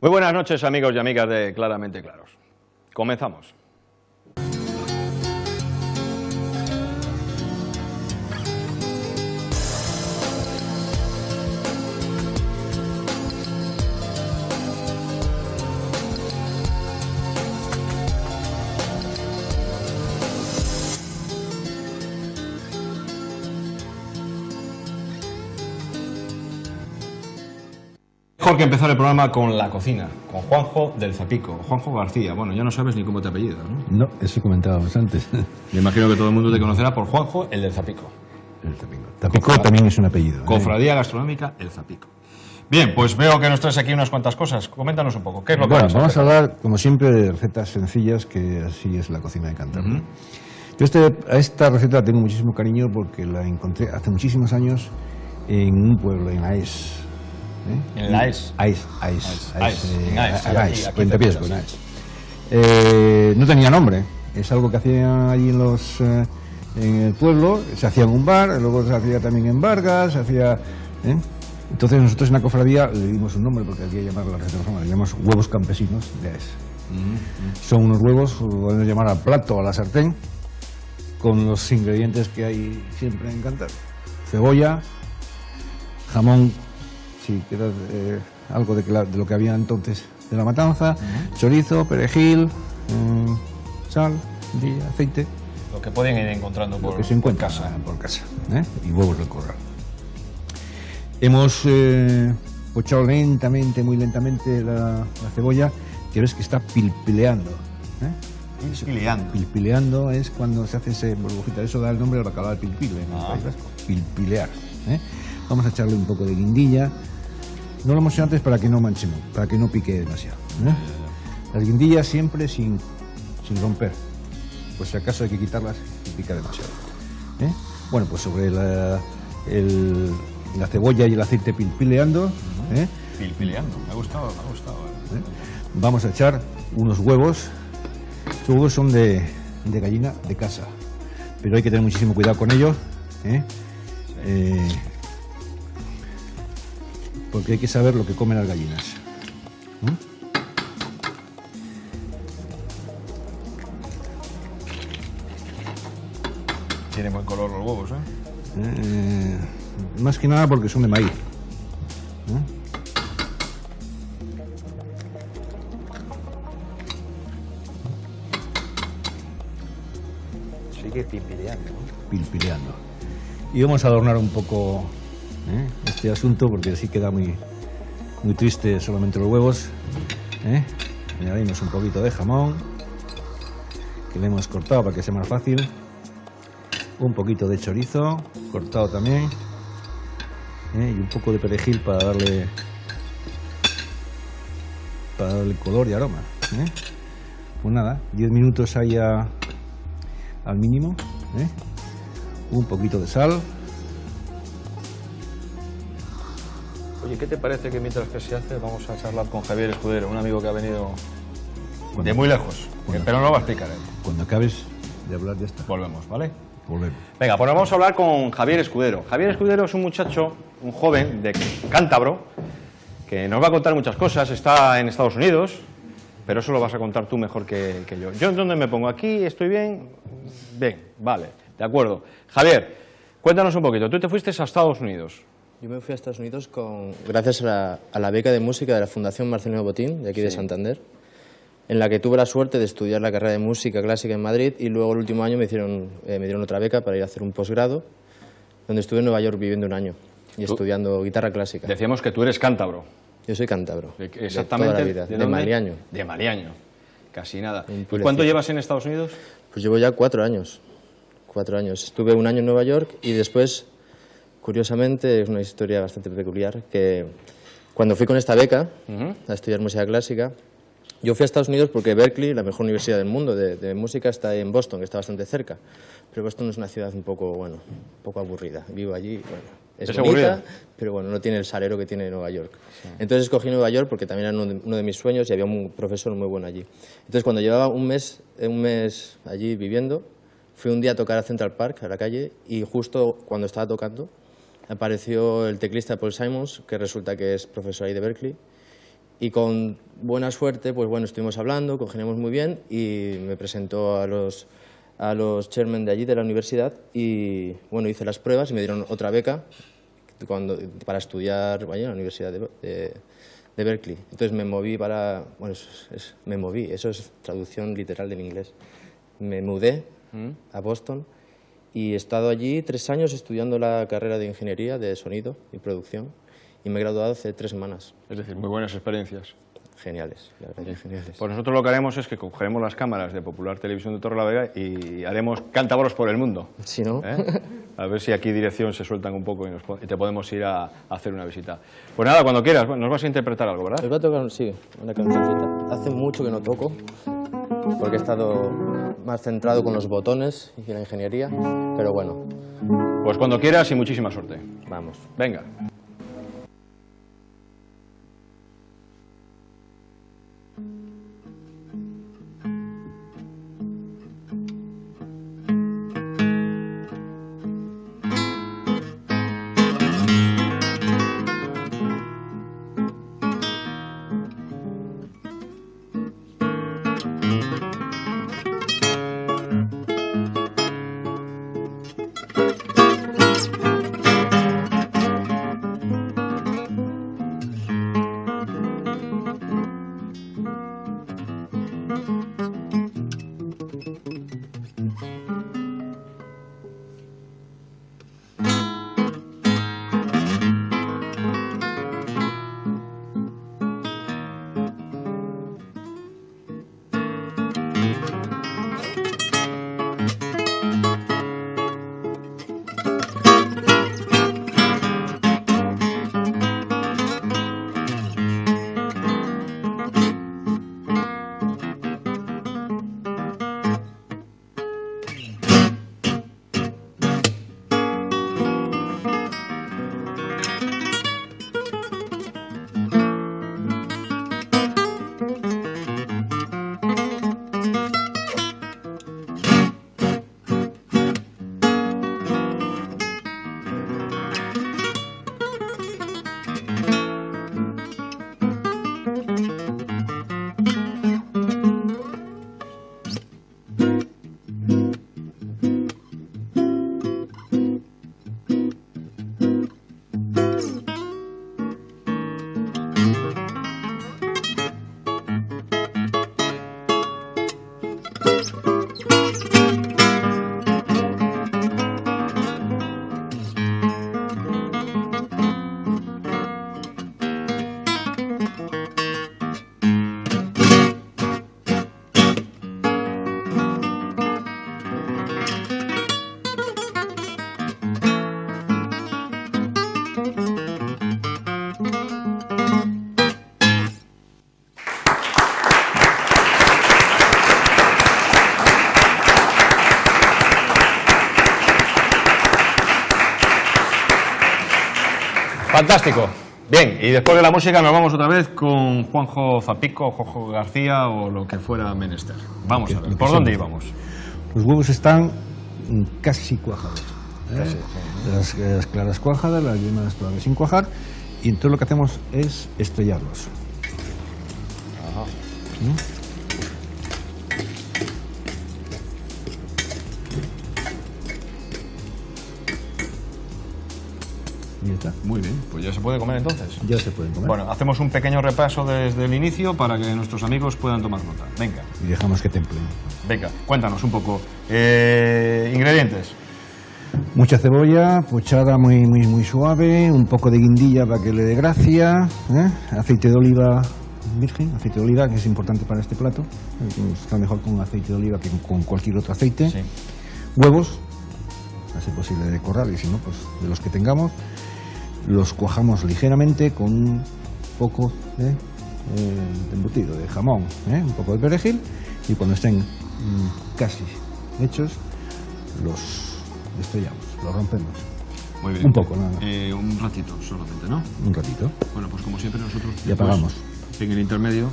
Muy buenas noches, amigos y amigas de Claramente Claros. Comenzamos. Mejor que empezar el programa con la cocina, con Juanjo del Zapico, Juanjo García. Bueno, ya no sabes ni cómo te apellidas, ¿no? No, eso comentábamos antes. Me imagino que todo el mundo te conocerá por Juanjo, el del Zapico. El Zapico. Zapico también es un apellido. Cofradía Gastronómica, el Zapico. Bien, pues veo que nos traes aquí unas cuantas cosas. Coméntanos un poco, ¿qué es lo que vas a hacer? Vamos a hablar, como siempre, de recetas sencillas, que así es la cocina de Cantabria. Yo a esta receta la tengo muchísimo cariño porque la encontré hace muchísimos años en un pueblo, en Aes. ¿En la Aes? Aes. Puentapiés, con Aes. No tenía nombre, es algo que hacían allí en el pueblo, se hacía en un bar, luego se hacía también en Vargas, se hacía... Entonces nosotros en la cofradía le dimos un nombre, porque había que llamarla de otra forma, le llamamos huevos campesinos de Aes. Son unos huevos, podemos llamar al plato o a la sartén, con los ingredientes que hay siempre en Cantabria: cebolla, jamón, si quieres algo de lo que había entonces de la matanza, chorizo, perejil, sal, aceite. Lo que pueden ir encontrando por, lo que se encuentra por casa, y huevos del corral. Hemos pochado lentamente, muy lentamente la cebolla, que ves que está pilpileando. Pilpileando es cuando se hace ese burbujita, eso da el nombre al bacalao del pilpile en el País Vasco. Pilpilear. Vamos a echarle un poco de guindilla. No lo hemos hecho antes para que no manchemos, para que no pique demasiado. Las guindillas siempre sin romper, pues si acaso hay que quitarlas y pica demasiado. Bueno, pues sobre la cebolla y el aceite pilpileando. Pilpileando, me ha gustado. Vamos a echar unos huevos. Estos huevos son de gallina de casa, pero hay que tener muchísimo cuidado con ellos. Porque hay que saber lo que comen las gallinas. Tienen buen color los huevos, Más que nada porque son de maíz. Sigue pilpileando. Pilpileando. Y vamos a adornar un poco este asunto, porque así queda muy triste solamente los huevos. Añadimos un poquito de jamón, que le hemos cortado para que sea más fácil. Un poquito de chorizo, cortado también. Y un poco de perejil para darle color y aroma. Pues nada, 10 minutos ahí al mínimo. Un poquito de sal. Oye, ¿qué te parece que mientras que se hace vamos a charlar con Javier Escudero, un amigo que ha venido de muy lejos, pero no lo va a explicar él? Cuando acabes de hablar de esta. Volvemos, ¿vale? Volvemos. Venga, pues vamos a hablar con Javier Escudero. Javier Escudero es un muchacho, un joven de cántabro, que nos va a contar muchas cosas. Está en Estados Unidos, pero eso lo vas a contar tú mejor que yo. ¿Yo en dónde me pongo? ¿Aquí? ¿Estoy bien? Bien, vale, de acuerdo. Javier, cuéntanos un poquito. Tú te fuiste a Estados Unidos. Yo me fui a Estados Unidos gracias a la beca de música de la Fundación Marcelino Botín, de aquí de Santander, en la que tuve la suerte de estudiar la carrera de música clásica en Madrid, y luego el último año me dieron otra beca para ir a hacer un posgrado, donde estuve en Nueva York viviendo un año y estudiando guitarra clásica. Decíamos que tú eres cántabro. Yo soy cántabro. Exactamente. De toda la vida, de Maliaño. De Maliaño, casi nada. ¿Y cuánto llevas en Estados Unidos? Pues llevo ya 4 años. 4 años. Estuve un año en Nueva York y después, curiosamente, es una historia bastante peculiar, que cuando fui con esta beca a estudiar música clásica, yo fui a Estados Unidos porque Berkeley, la mejor universidad del mundo de música, está en Boston, que está bastante cerca. Pero Boston es una ciudad un poco aburrida. Vivo allí, es bonita, pero bueno, no tiene el salero que tiene Nueva York. Sí. Entonces escogí Nueva York porque también era uno de mis sueños y había un profesor muy bueno allí. Entonces cuando llevaba un mes allí viviendo, fui un día a tocar a Central Park, a la calle, y justo cuando estaba tocando apareció el teclista Paul Simons, que resulta que es profesor ahí de Berkeley, Y con buena suerte, pues bueno, estuvimos hablando, congeniamos muy bien y me presentó a los chairmen de allí, de la universidad, y bueno, hice las pruebas y me dieron otra beca para estudiar en la Universidad de Berkeley. Entonces me moví eso es traducción literal del inglés. Me mudé a Boston y he estado allí 3 años estudiando la carrera de ingeniería de sonido y producción y me he graduado hace 3 semanas. Es decir, muy buenas experiencias. Geniales, la verdad que geniales. Pues nosotros lo que haremos es que cogeremos las cámaras de Popular Televisión de Torrelavega y haremos cántabros por el mundo. Si no... A ver si aquí dirección se sueltan un poco y te podemos ir a hacer una visita. Pues nada, cuando quieras, nos vas a interpretar algo, ¿verdad? Les voy a tocar, sí, una cancioncita. Hace mucho que no toco, porque he estado más centrado con los botones y la ingeniería, pero bueno. Pues cuando quieras y muchísima suerte. Vamos. Venga. Fantástico. Bien, y después de la música nos vamos otra vez con Juanjo Zapico, Juanjo García o lo que fuera menester. Vamos a ver, ¿por dónde íbamos? Los huevos están casi cuajados. Casi, Las claras cuajadas, las yemas todavía sin cuajar, y entonces lo que hacemos es estrellarlos. Ajá. Y ya está. Muy bien, pues ya se puede comer entonces. Ya se pueden comer. Bueno, hacemos un pequeño repaso desde el inicio para que nuestros amigos puedan tomar nota. Venga. Y dejamos que templen. Venga, cuéntanos un poco. Ingredientes. Mucha cebolla, pochada muy suave, un poco de guindilla para que le dé gracia, aceite de oliva virgen, aceite de oliva, que es importante para este plato. Está mejor con aceite de oliva que con cualquier otro aceite. Sí. Huevos, a ser posible de corral, y si no, pues de los que tengamos. Los cuajamos ligeramente con un poco de embutido, de jamón, un poco de perejil, y cuando estén casi hechos, los estrellamos, los rompemos. Muy bien. Un poco, nada más. Un ratito solamente, ¿no? Un ratito. Bueno, pues como siempre nosotros... Y apagamos. En el intermedio,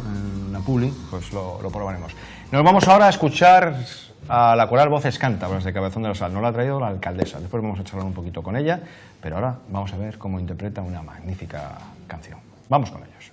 en la publi, pues lo probaremos. Nos vamos ahora a escuchar a la coral Voces Cántabras de Cabezón de la Sal. Nos la ha traído la alcaldesa. Después vamos a charlar un poquito con ella, pero ahora vamos a ver cómo interpreta una magnífica canción. Vamos con ellos.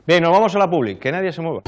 Bien, nos vamos a la public, que nadie se mueva.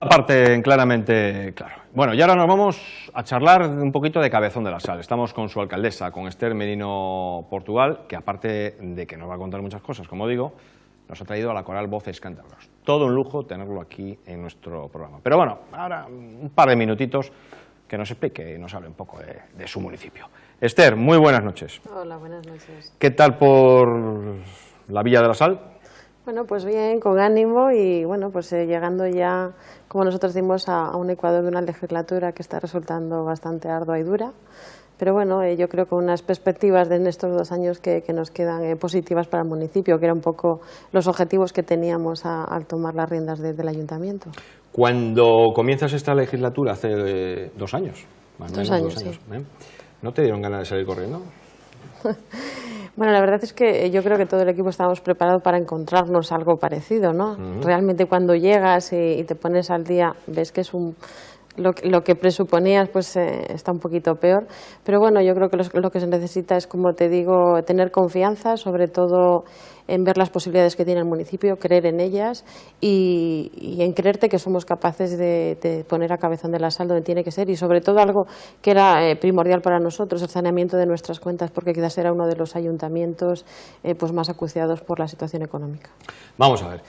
Parte claramente claro. Bueno, y ahora nos vamos a charlar un poquito de Cabezón de la Sal. Estamos con su alcaldesa, con Esther Merino Portugal, que aparte de que nos va a contar muchas cosas, como digo, nos ha traído a la coral Voces Cántabros. Todo un lujo tenerlo aquí en nuestro programa. Pero bueno, ahora un par de minutitos que nos explique y nos hable un poco de su municipio. Esther, muy buenas noches. Hola, buenas noches. ¿Qué tal por la Villa de la Sal? Bueno, pues bien, con ánimo y bueno, pues llegando ya, como nosotros decimos, a un ecuador de una legislatura que está resultando bastante ardua y dura. Pero bueno, yo creo que unas perspectivas en estos 2 años que nos quedan positivas para el municipio, que eran un poco los objetivos que teníamos al tomar las riendas del ayuntamiento. Cuando comienzas esta legislatura, hace 2 años, más o menos 2 años, 2 años, sí. ¿No te dieron ganas de salir corriendo? Bueno, la verdad es que yo creo que todo el equipo estábamos preparados para encontrarnos algo parecido, ¿no? Realmente cuando llegas y te pones al día, ves que es lo que presuponías pues está un poquito peor, pero bueno, yo creo que lo que se necesita es, como te digo, tener confianza, sobre todo en ver las posibilidades que tiene el municipio, creer en ellas y en creerte que somos capaces de poner a Cabezón de la Sal donde tiene que ser, y sobre todo algo que era primordial para nosotros, el saneamiento de nuestras cuentas, porque quizás era uno de los ayuntamientos pues más acuciados por la situación económica. Vamos a ver.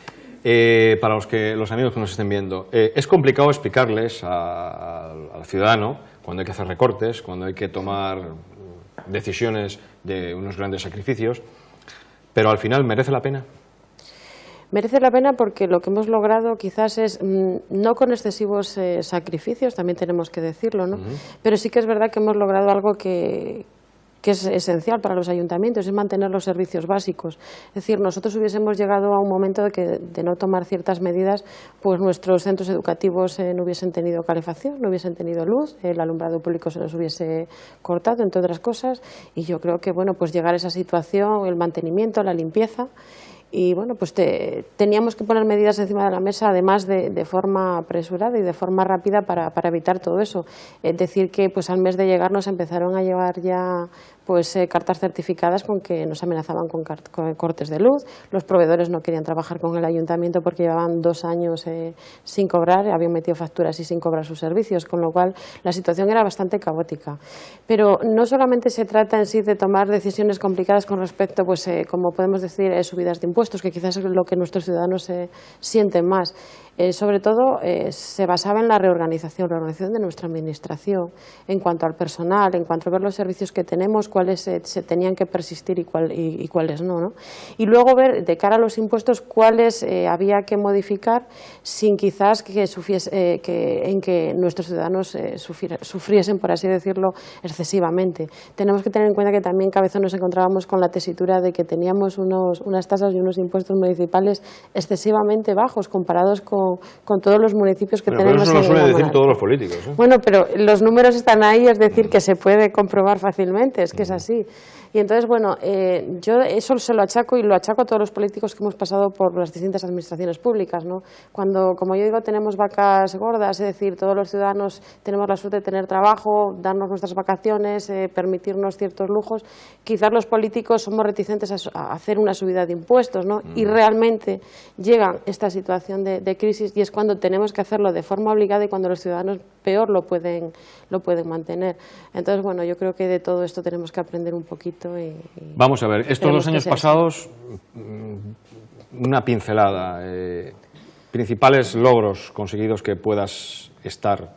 Para los amigos que nos estén viendo, es complicado explicarles al ciudadano cuando hay que hacer recortes, cuando hay que tomar decisiones de unos grandes sacrificios, pero al final merece la pena. Merece la pena porque lo que hemos logrado quizás es, no con excesivos sacrificios, también tenemos que decirlo, ¿no? Pero sí que es verdad que hemos logrado algo que es esencial para los ayuntamientos, es mantener los servicios básicos. Es decir, nosotros hubiésemos llegado a un momento de no tomar ciertas medidas, pues nuestros centros educativos no hubiesen tenido calefacción, no hubiesen tenido luz, el alumbrado público se los hubiese cortado, entre otras cosas, y yo creo que bueno, pues llegar a esa situación, el mantenimiento, la limpieza. Y bueno, pues teníamos que poner medidas encima de la mesa, además de forma apresurada y de forma rápida para evitar todo eso. Es decir, que pues al mes de llegar nos empezaron a llevar ya pues cartas certificadas con que nos amenazaban con cortes de luz. Los proveedores no querían trabajar con el ayuntamiento porque llevaban 2 años sin cobrar, habían metido facturas y sin cobrar sus servicios, con lo cual la situación era bastante caótica. Pero no solamente se trata en sí de tomar decisiones complicadas con respecto, pues como podemos decir, subidas de impuestos, que quizás es lo que nuestros ciudadanos sienten más. Sobre todo se basaba en la reorganización de nuestra administración en cuanto al personal, en cuanto a ver los servicios que tenemos, cuáles se tenían que persistir y cuáles no, ¿no? Y luego ver de cara a los impuestos cuáles había que modificar sin quizás que nuestros ciudadanos sufriesen, por así decirlo, excesivamente. Tenemos que tener en cuenta que también en Cabezón nos encontrábamos con la tesitura de que teníamos unas tasas y unos impuestos municipales excesivamente bajos comparados con todos los municipios que tenemos. Pero eso lo suelen decir todos los políticos, ¿eh? Bueno, pero los números están ahí, es decir, que se puede comprobar fácilmente, es que es así. Y entonces, bueno, yo eso se lo achaco y lo achaco a todos los políticos que hemos pasado por las distintas administraciones públicas, ¿no? Cuando, como yo digo, tenemos vacas gordas, es decir, todos los ciudadanos tenemos la suerte de tener trabajo, darnos nuestras vacaciones, permitirnos ciertos lujos, quizás los políticos somos reticentes a hacer una subida de impuestos, ¿no? Y realmente llega esta situación de crisis y es cuando tenemos que hacerlo de forma obligada y cuando los ciudadanos peor lo pueden mantener. Entonces, bueno, yo creo que de todo esto tenemos que aprender un poquito. Vamos a ver, estos 2 años pasados, una pincelada, principales logros conseguidos que puedas estar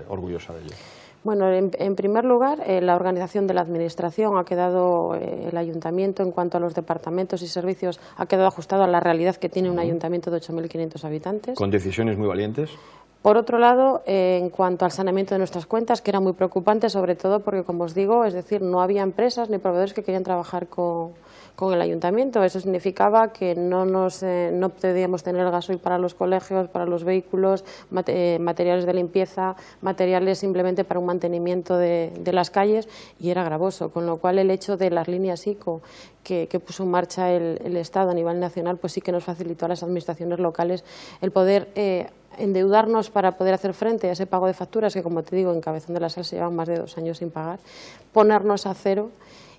orgullosa de ello. Bueno, en primer lugar, la organización de la Administración ha quedado, el Ayuntamiento en cuanto a los departamentos y servicios ha quedado ajustado a la realidad que tiene un ayuntamiento de 8.500 habitantes. Con decisiones muy valientes. Por otro lado, en cuanto al saneamiento de nuestras cuentas, que era muy preocupante, sobre todo porque, como os digo, es decir, no había empresas ni proveedores que querían trabajar con el ayuntamiento. Eso significaba que no podíamos tener gasoil para los colegios, para los vehículos, materiales de limpieza, materiales simplemente para un mantenimiento de las calles, y era gravoso. Con lo cual, el hecho de las líneas ICO que puso en marcha el Estado a nivel nacional, pues sí que nos facilitó a las administraciones locales el poder endeudarnos para poder hacer frente a ese pago de facturas que, como te digo, en Cabezón de la Sal se llevan más de 2 años sin pagar, ponernos a cero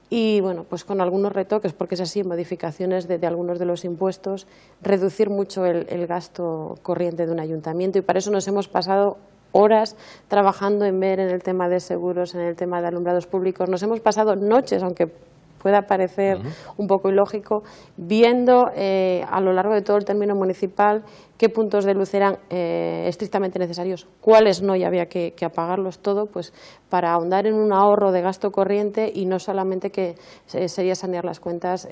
y, bueno, pues con algunos retoques, porque es así, modificaciones de algunos de los impuestos, reducir mucho el gasto corriente de un ayuntamiento, y para eso nos hemos pasado horas trabajando en ver en el tema de seguros, en el tema de alumbrados públicos, nos hemos pasado noches, aunque pueda parecer un poco ilógico, viendo a lo largo de todo el término municipal qué puntos de luz eran estrictamente necesarios, cuáles no, y había que apagarlos todo, pues para ahondar en un ahorro de gasto corriente y no solamente que sería sanear las cuentas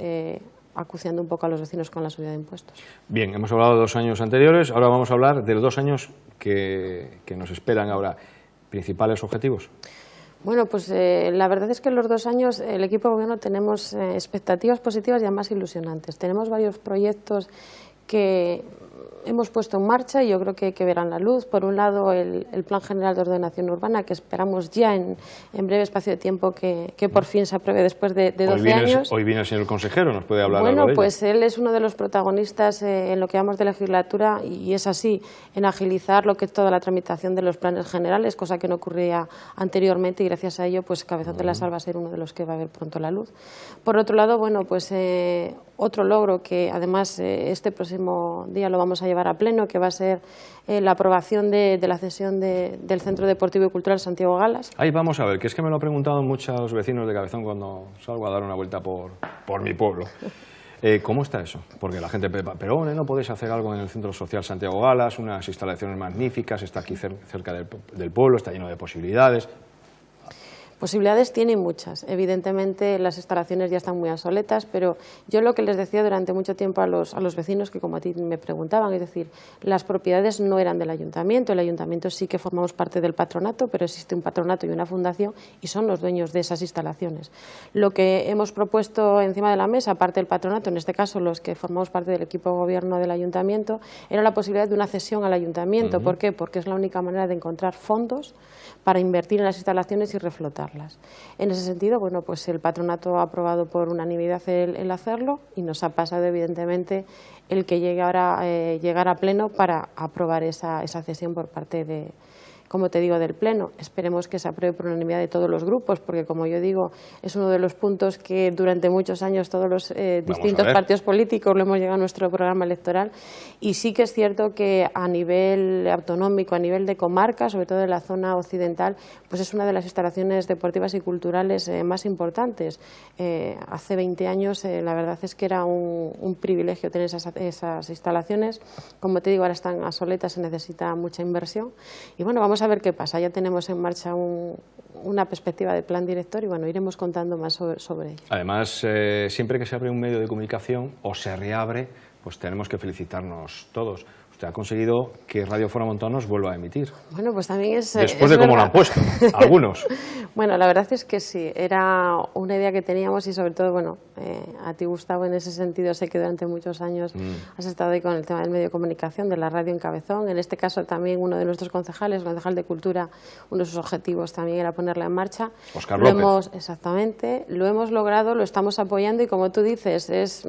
acuciando un poco a los vecinos con la subida de impuestos. Bien, hemos hablado de 2 años anteriores, ahora vamos a hablar de los 2 años que nos esperan ahora. ¿Principales objetivos? Bueno, pues la verdad es que en los 2 años el equipo de gobierno tenemos expectativas positivas y además ilusionantes. Tenemos varios proyectos que hemos puesto en marcha y yo creo que verán la luz. Por un lado, el Plan General de Ordenación Urbana, que esperamos ya en breve espacio de tiempo que por fin se apruebe después de 12 años. Hoy viene el señor consejero, ¿nos puede hablar algo de ello? Bueno, pues él es uno de los protagonistas en lo que llamamos de legislatura, y es así, en agilizar lo que es toda la tramitación de los planes generales, cosa que no ocurría anteriormente, y gracias a ello, pues Cabezón de la Sal va a ser uno de los que va a ver pronto la luz. Por otro lado, bueno, pues otro logro que además este próximo día lo vamos a llevar a pleno, que va a ser la aprobación de la cesión del Centro Deportivo y Cultural Santiago Galas. Ahí vamos a ver, que es que me lo han preguntado muchos vecinos de Cabezón cuando salgo a dar una vuelta por mi pueblo. ¿Cómo está eso? Porque la gente, pero ¿no podéis hacer algo en el Centro Social Santiago Galas? Unas instalaciones magníficas, está aquí cerca del pueblo, está lleno de posibilidades. Posibilidades tiene muchas. Evidentemente las instalaciones ya están muy obsoletas, pero yo lo que les decía durante mucho tiempo a los vecinos, que como a ti me preguntaban, es decir, las propiedades no eran del ayuntamiento, el ayuntamiento sí que formamos parte del patronato, pero existe un patronato y una fundación y son los dueños de esas instalaciones. Lo que hemos propuesto encima de la mesa, aparte del patronato, en este caso los que formamos parte del equipo de gobierno del ayuntamiento, era la posibilidad de una cesión al ayuntamiento. ¿Por qué? Porque es la única manera de encontrar fondos para invertir en las instalaciones y reflotarlas. En ese sentido, bueno, pues el patronato ha aprobado por unanimidad el hacerlo, y nos ha pasado evidentemente el que llegue ahora llegar a pleno para aprobar esa cesión por parte de, como te digo, del Pleno. Esperemos que se apruebe por unanimidad de todos los grupos, porque, como yo digo, es uno de los puntos que durante muchos años todos los distintos partidos políticos lo hemos llegado a nuestro programa electoral, y sí que es cierto que a nivel autonómico, a nivel de comarca, sobre todo en la zona occidental, pues es una de las instalaciones deportivas y culturales más importantes. Hace 20 años la verdad es que era un privilegio tener esas instalaciones. Como te digo, ahora están obsoletas, se necesita mucha inversión, y bueno, vamos a ver qué pasa. Ya tenemos en marcha una perspectiva de plan director y bueno, iremos contando más sobre ello. Además, siempre que se abre un medio de comunicación o se reabre, pues tenemos que felicitarnos todos. Usted ha conseguido que Radio Fora Montanos vuelva a emitir. Bueno, pues también es después es de cómo lo han puesto, algunos. Bueno, la verdad es que sí, era una idea que teníamos y sobre todo, bueno, a ti, Gustavo, en ese sentido sé que durante muchos años has estado ahí con el tema del medio de comunicación, de la radio en Cabezón. En este caso también uno de nuestros concejales, el concejal de Cultura, uno de sus objetivos también era ponerla en marcha. Óscar López. Exactamente, lo hemos logrado, lo estamos apoyando y como tú dices,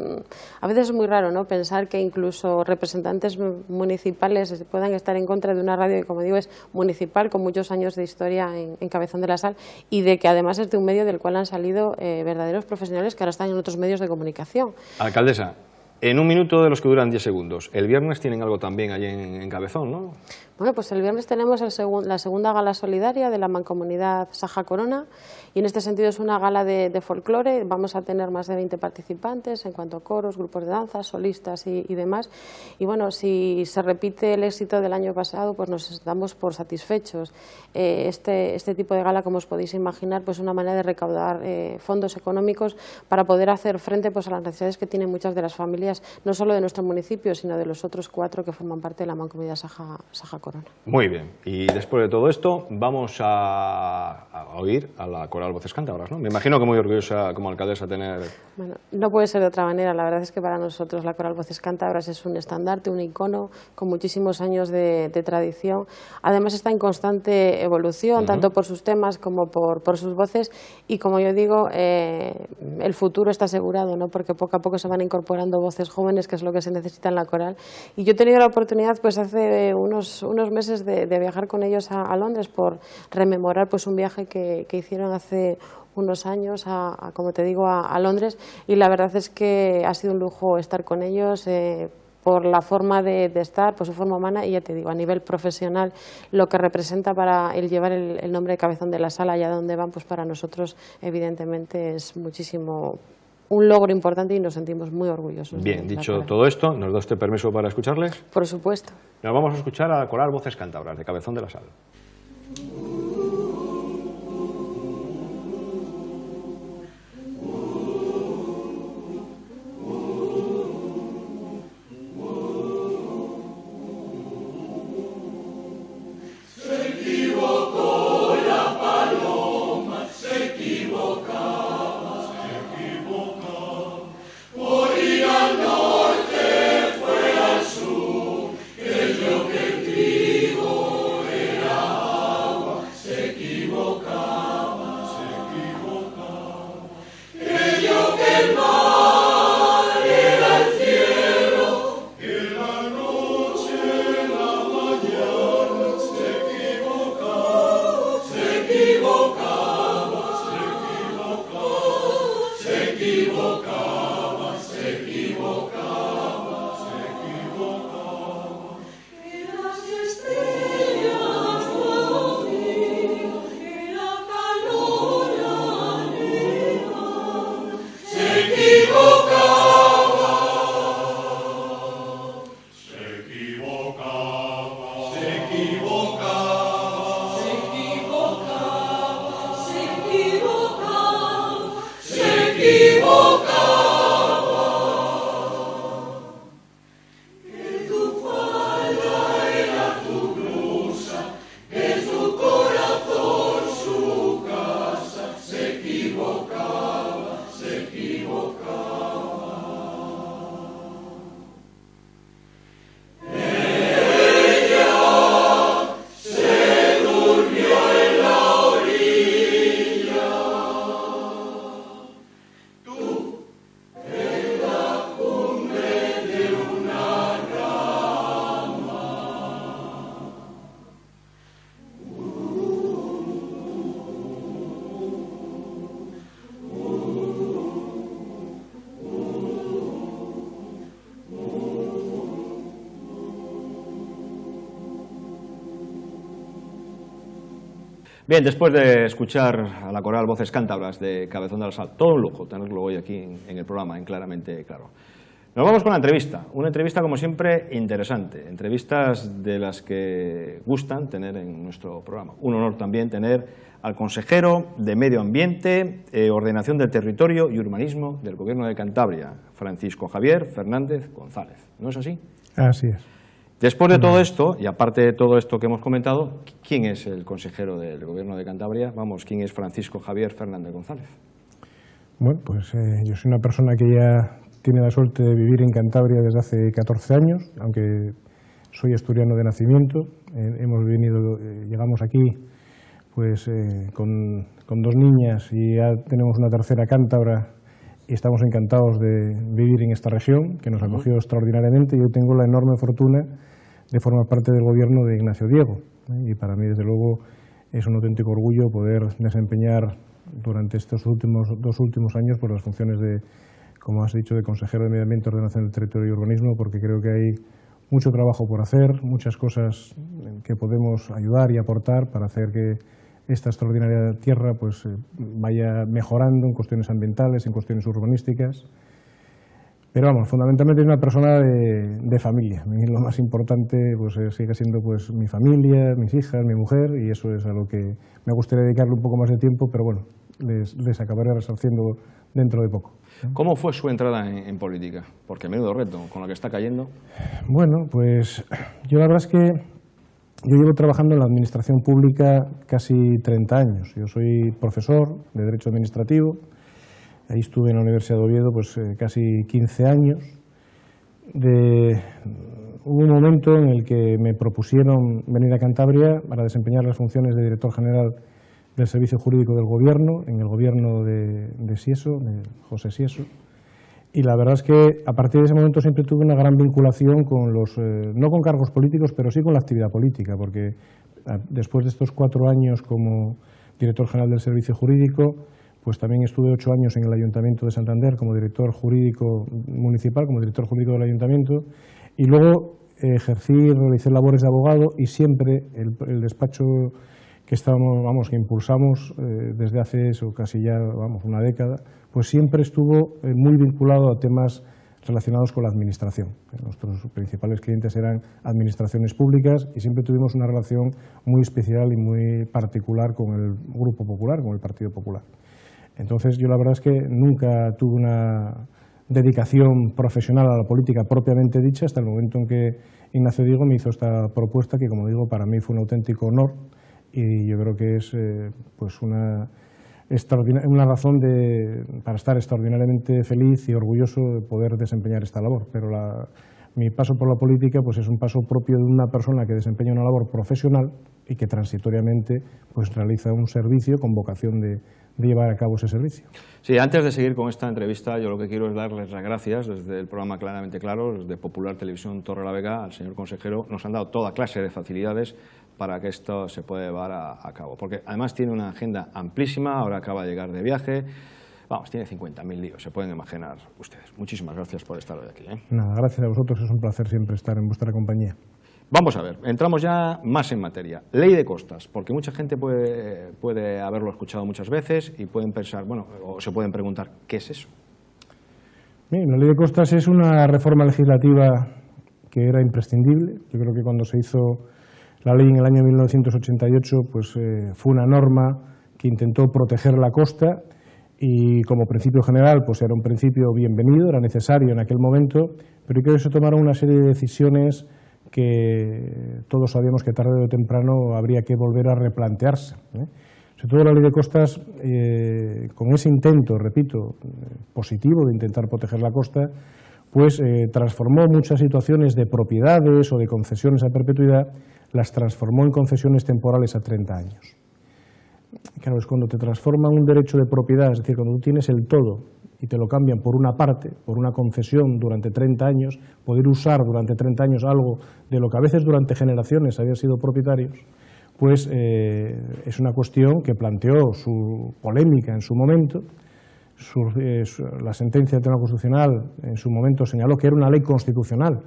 a veces es muy raro, ¿no?, pensar que incluso representantes municipales puedan estar en contra de una radio que, como digo, es municipal, con muchos años de historia en Cabezón de la Sal, y de que además es de un medio del cual han salido verdaderos profesionales que ahora están en otros medios de comunicación. Alcaldesa, en un minuto de los que duran 10 segundos, el viernes tienen algo también allí en Cabezón, ¿no? Bueno, pues el viernes tenemos la segunda gala solidaria de la Mancomunidad Saja Corona, Y en este sentido es una gala de folclore, vamos a tener más de 20 participantes en cuanto a coros, grupos de danza, solistas y demás. Y bueno, si se repite el éxito del año pasado, pues nos damos por satisfechos. Este tipo de gala, como os podéis imaginar, pues es una manera de recaudar fondos económicos para poder hacer frente pues a las necesidades que tienen muchas de las familias, no solo de nuestro municipio, sino de los otros 4 que forman parte de la Mancomunidad Saja Corona. Muy bien, y después de todo esto vamos a oír a la Coral Voces Cántabras, ¿no? Me imagino que muy orgullosa como alcaldesa tener... Bueno, no puede ser de otra manera, la verdad es que para nosotros la Coral Voces Cántabras es un estandarte, un icono con muchísimos años de tradición. Además está en constante evolución, tanto por sus temas como por sus voces, y como yo digo, el futuro está asegurado, ¿no? Porque poco a poco se van incorporando voces jóvenes, que es lo que se necesita en la coral. Y yo he tenido la oportunidad pues hace unos meses de viajar con ellos a Londres por rememorar pues un viaje que hicieron hace unos años como te digo, a Londres, y la verdad es que ha sido un lujo estar con ellos, por la forma de estar, por su forma humana, y ya te digo, a nivel profesional, lo que representa para el llevar el nombre de Cabezón de la Sal allá donde van, pues para nosotros evidentemente es muchísimo, un logro importante y nos sentimos muy orgullosos. Bien, dicho todo esto, ¿nos da usted permiso para escucharles? Por supuesto. Nos vamos a escuchar a la Coral Voces Cántabras de Cabezón de la Sal. Bien, después de escuchar a la Coral Voces Cántabras de Cabezón de la Sal, todo un lujo tenerlo hoy aquí en el programa, en Claramente Claro. Nos vamos con la entrevista, una entrevista como siempre interesante, entrevistas de las que gustan tener en nuestro programa. Un honor también tener al consejero de Medio Ambiente, Ordenación del Territorio y Urbanismo del Gobierno de Cantabria, Francisco Javier Fernández González. ¿No es así? Así es. Después de todo esto, y aparte de todo esto que hemos comentado, ¿quién es el consejero del Gobierno de Cantabria? Vamos, ¿quién es Francisco Javier Fernández González? Bueno, pues yo soy una persona que ya tiene la suerte de vivir en Cantabria desde hace 14 años, aunque soy asturiano de nacimiento. Llegamos aquí pues con 2 niñas y ya tenemos una tercera cántabra y estamos encantados de vivir en esta región, que nos acogió extraordinariamente, y yo tengo la enorme fortuna de formar parte del gobierno de Ignacio Diego. Y para mí, desde luego, es un auténtico orgullo poder desempeñar durante estos 2 últimos años por las funciones de, como has dicho, de consejero de Medio Ambiente, Ordenación del Territorio y Urbanismo, porque creo que hay mucho trabajo por hacer, muchas cosas que podemos ayudar y aportar para hacer que esta extraordinaria tierra pues vaya mejorando en cuestiones ambientales, en cuestiones urbanísticas. Pero vamos, fundamentalmente es una persona de familia. A mí lo más importante pues sigue siendo pues mi familia, mis hijas, mi mujer, y eso es a lo que me gustaría dedicarle un poco más de tiempo, pero bueno, les acabaré resarciendo dentro de poco. ¿Cómo fue su entrada en política? Porque menudo reto, con la que está cayendo. Bueno, pues yo la verdad es que yo llevo trabajando en la administración pública casi 30 años. Yo soy profesor de Derecho Administrativo. Ahí estuve en la Universidad de Oviedo pues casi 15 años. Hubo un momento en el que me propusieron venir a Cantabria para desempeñar las funciones de director general del Servicio Jurídico del Gobierno, en el gobierno de Sieso, de José Sieso. Y la verdad es que a partir de ese momento siempre tuve una gran vinculación con no con cargos políticos, pero sí con la actividad política, porque después de estos 4 años como director general del Servicio Jurídico, pues también estuve 8 años en el Ayuntamiento de Santander como director jurídico municipal, como director jurídico del Ayuntamiento, y luego realicé labores de abogado, y siempre el despacho que impulsamos desde hace eso, casi ya una década, pues siempre estuvo muy vinculado a temas relacionados con la administración. Nuestros principales clientes eran administraciones públicas y siempre tuvimos una relación muy especial y muy particular con el Grupo Popular, con el Partido Popular. Entonces yo la verdad es que nunca tuve una dedicación profesional a la política propiamente dicha hasta el momento en que Ignacio Diego me hizo esta propuesta que, como digo, para mí fue un auténtico honor, y yo creo que es pues una razón para estar extraordinariamente feliz y orgulloso de poder desempeñar esta labor. Pero mi paso por la política pues es un paso propio de una persona que desempeña una labor profesional y que transitoriamente pues realiza un servicio con vocación de llevar a cabo ese servicio. Sí, antes de seguir con esta entrevista, yo lo que quiero es darles las gracias desde el programa Claramente Claro, desde Popular Televisión Torrelavega, al señor consejero. Nos han dado toda clase de facilidades para que esto se pueda llevar a cabo, porque además tiene una agenda amplísima, ahora acaba de llegar de viaje, tiene 50.000 líos, se pueden imaginar ustedes. Muchísimas gracias por estar hoy aquí. Nada, gracias a vosotros, es un placer siempre estar en vuestra compañía. Vamos a ver, entramos ya más en materia. Ley de costas, porque mucha gente puede haberlo escuchado muchas veces y pueden pensar, o se pueden preguntar, ¿qué es eso? Bien, la Ley de Costas es una reforma legislativa que era imprescindible. Yo creo que cuando se hizo la ley en el año 1988, pues fue una norma que intentó proteger la costa y como principio general pues era un principio bienvenido, era necesario en aquel momento, pero creo que se tomaron una serie de decisiones que todos sabíamos que tarde o temprano habría que volver a replantearse. Sobre todo la Ley de Costas, con ese intento, repito, positivo de intentar proteger la costa, pues transformó muchas situaciones de propiedades o de concesiones a perpetuidad, las transformó en concesiones temporales a 30 años. Claro, es cuando te transforman un derecho de propiedad, es decir, cuando tú tienes el todo y te lo cambian por una parte, por una concesión durante 30 años, poder usar durante 30 años algo de lo que a veces durante generaciones habían sido propietarios, pues es una cuestión que planteó su polémica en su momento. La sentencia del Tribunal Constitucional en su momento señaló que era una ley constitucional,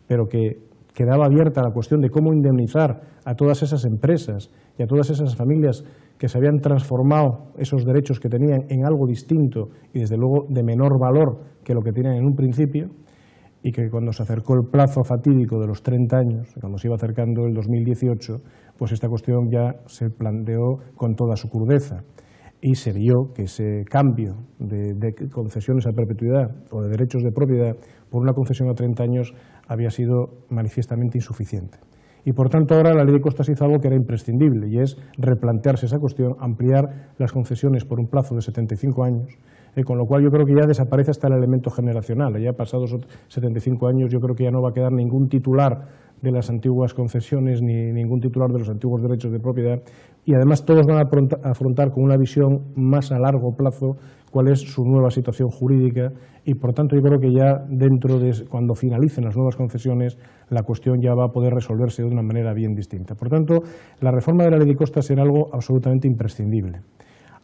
pero que quedaba abierta la cuestión de cómo indemnizar a todas esas empresas y a todas esas familias que se habían transformado esos derechos que tenían en algo distinto y desde luego de menor valor que lo que tenían en un principio, y que cuando se acercó el plazo fatídico de los 30 años, cuando se iba acercando el 2018, pues esta cuestión ya se planteó con toda su crudeza y se vio que ese cambio de concesiones a perpetuidad o de derechos de propiedad por una concesión a 30 años había sido manifiestamente insuficiente. Y por tanto ahora la Ley de Costas hizo algo que era imprescindible, y es replantearse esa cuestión, ampliar las concesiones por un plazo de 75 años, con lo cual yo creo que ya desaparece hasta el elemento generacional. Ya pasados 75 años yo creo que ya no va a quedar ningún titular de las antiguas concesiones ni ningún titular de los antiguos derechos de propiedad, y además todos van a afrontar con una visión más a largo plazo cuál es su nueva situación jurídica, y por tanto yo creo que ya dentro de cuando finalicen las nuevas concesiones la cuestión ya va a poder resolverse de una manera bien distinta. Por tanto, la reforma de la Ley de Costas era algo absolutamente imprescindible.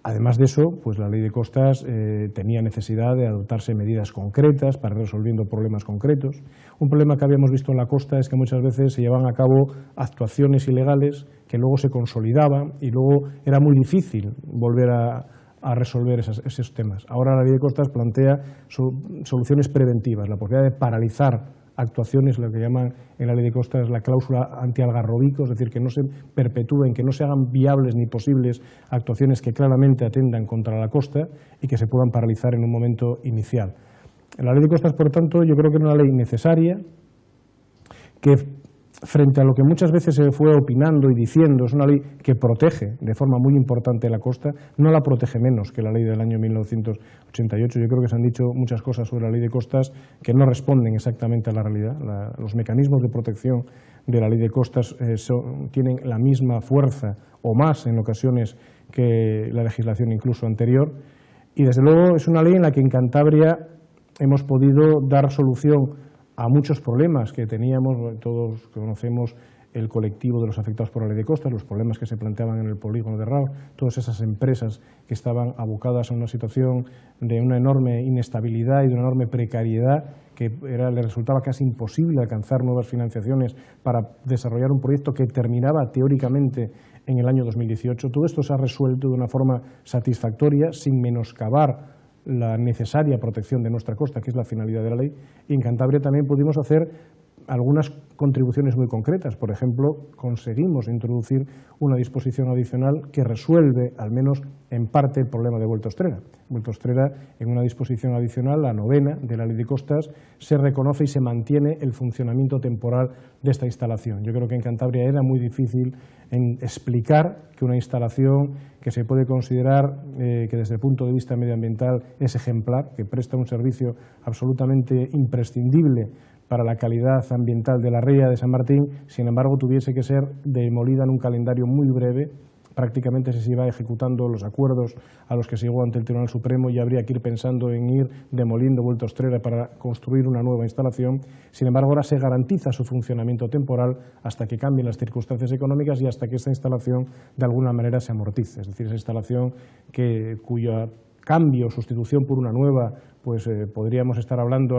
Además de eso, pues la Ley de Costas tenía necesidad de adoptarse medidas concretas para ir resolviendo problemas concretos. Un problema que habíamos visto en la costa es que muchas veces se llevaban a cabo actuaciones ilegales que luego se consolidaban y luego era muy difícil volver a resolver esos temas. Ahora la Ley de Costas plantea soluciones preventivas, la posibilidad de paralizar actuaciones, lo que llaman en la Ley de Costas la cláusula antialgarrobico, es decir, que no se perpetúen, que no se hagan viables ni posibles actuaciones que claramente atendan contra la costa y que se puedan paralizar en un momento inicial. La Ley de Costas, por tanto, yo creo que es una ley necesaria que, frente a lo que muchas veces se fue opinando y diciendo, es una ley que protege de forma muy importante la costa, no la protege menos que la ley del año 1988. Yo creo que se han dicho muchas cosas sobre la Ley de Costas que no responden exactamente a la realidad. Los mecanismos de protección de la Ley de Costas tienen la misma fuerza o más en ocasiones que la legislación incluso anterior, y desde luego es una ley en la que en Cantabria hemos podido dar solución a muchos problemas que teníamos. Todos conocemos el colectivo de los afectados por la Ley de Costas, los problemas que se planteaban en el polígono de Rao, todas esas empresas que estaban abocadas a una situación de una enorme inestabilidad y de una enorme precariedad que les resultaba casi imposible alcanzar nuevas financiaciones para desarrollar un proyecto que terminaba teóricamente en el año 2018. Todo esto se ha resuelto de una forma satisfactoria, sin menoscabar la necesaria protección de nuestra costa, que es la finalidad de la ley, y en Cantabria también pudimos hacer algunas contribuciones muy concretas. Por ejemplo, conseguimos introducir una disposición adicional que resuelve, al menos en parte, el problema de Vuelta Ostrera. Vuelta Ostrera, en una disposición adicional, la 9ª de la Ley de Costas, se reconoce y se mantiene el funcionamiento temporal de esta instalación. Yo creo que en Cantabria era muy difícil explicar que una instalación que se puede considerar que desde el punto de vista medioambiental es ejemplar, que presta un servicio absolutamente imprescindible para la calidad ambiental de la ría de San Martín, sin embargo tuviese que ser demolida en un calendario muy breve. Prácticamente se iba ejecutando los acuerdos a los que se llegó ante el Tribunal Supremo y habría que ir pensando en ir demoliendo Vuelta Ostrera para construir una nueva instalación. Sin embargo, ahora se garantiza su funcionamiento temporal hasta que cambien las circunstancias económicas y hasta que esta instalación de alguna manera se amortice. Es decir, esa instalación cuya cambio o sustitución por una nueva, pues podríamos estar hablando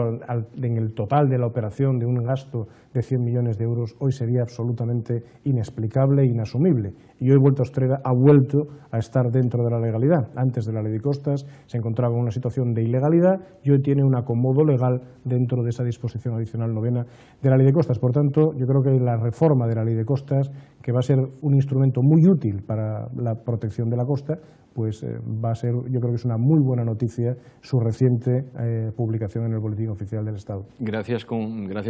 en el total de la operación de un gasto de 100 millones de euros, hoy sería absolutamente inexplicable e inasumible. Y hoy Vuelta Ostrera ha vuelto a estar dentro de la legalidad. Antes de la Ley de Costas se encontraba en una situación de ilegalidad y hoy tiene un acomodo legal dentro de esa disposición adicional 9ª de la Ley de Costas. Por tanto, yo creo que la reforma de la Ley de Costas, que va a ser un instrumento muy útil para la protección de la costa, pues va a ser, yo creo que es una muy buena noticia su reciente publicación en el Boletín Oficial del Estado. Gracias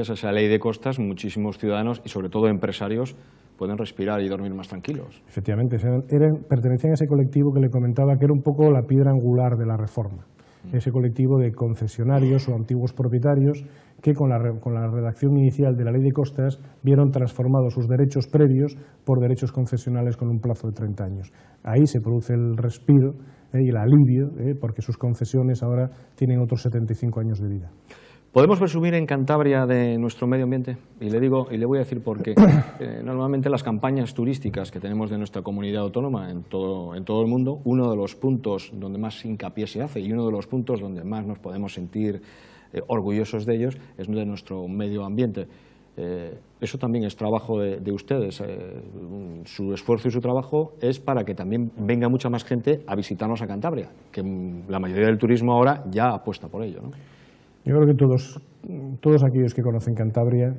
a esa Ley de Costas, muchísimos ciudadanos y sobre todo empresarios pueden respirar y dormir más tranquilos. Efectivamente, pertenecían a ese colectivo que le comentaba que era un poco la piedra angular de la reforma. Ese colectivo de concesionarios o antiguos propietarios que con la redacción inicial de la Ley de Costas vieron transformados sus derechos previos por derechos concesionales con un plazo de 30 años. Ahí se produce el respiro y el alivio, porque sus concesiones ahora tienen otros 75 años de vida. ¿Podemos presumir en Cantabria de nuestro medio ambiente? Y le voy a decir por qué. Normalmente las campañas turísticas que tenemos de nuestra comunidad autónoma en todo el mundo, uno de los puntos donde más hincapié se hace y uno de los puntos donde más nos podemos sentir orgullosos de ellos es de nuestro medio ambiente. Eso también es trabajo de ustedes. Su esfuerzo y su trabajo es para que también venga mucha más gente a visitarnos a Cantabria, que la mayoría del turismo ahora ya apuesta por ello, ¿no? Yo creo que todos aquellos que conocen Cantabria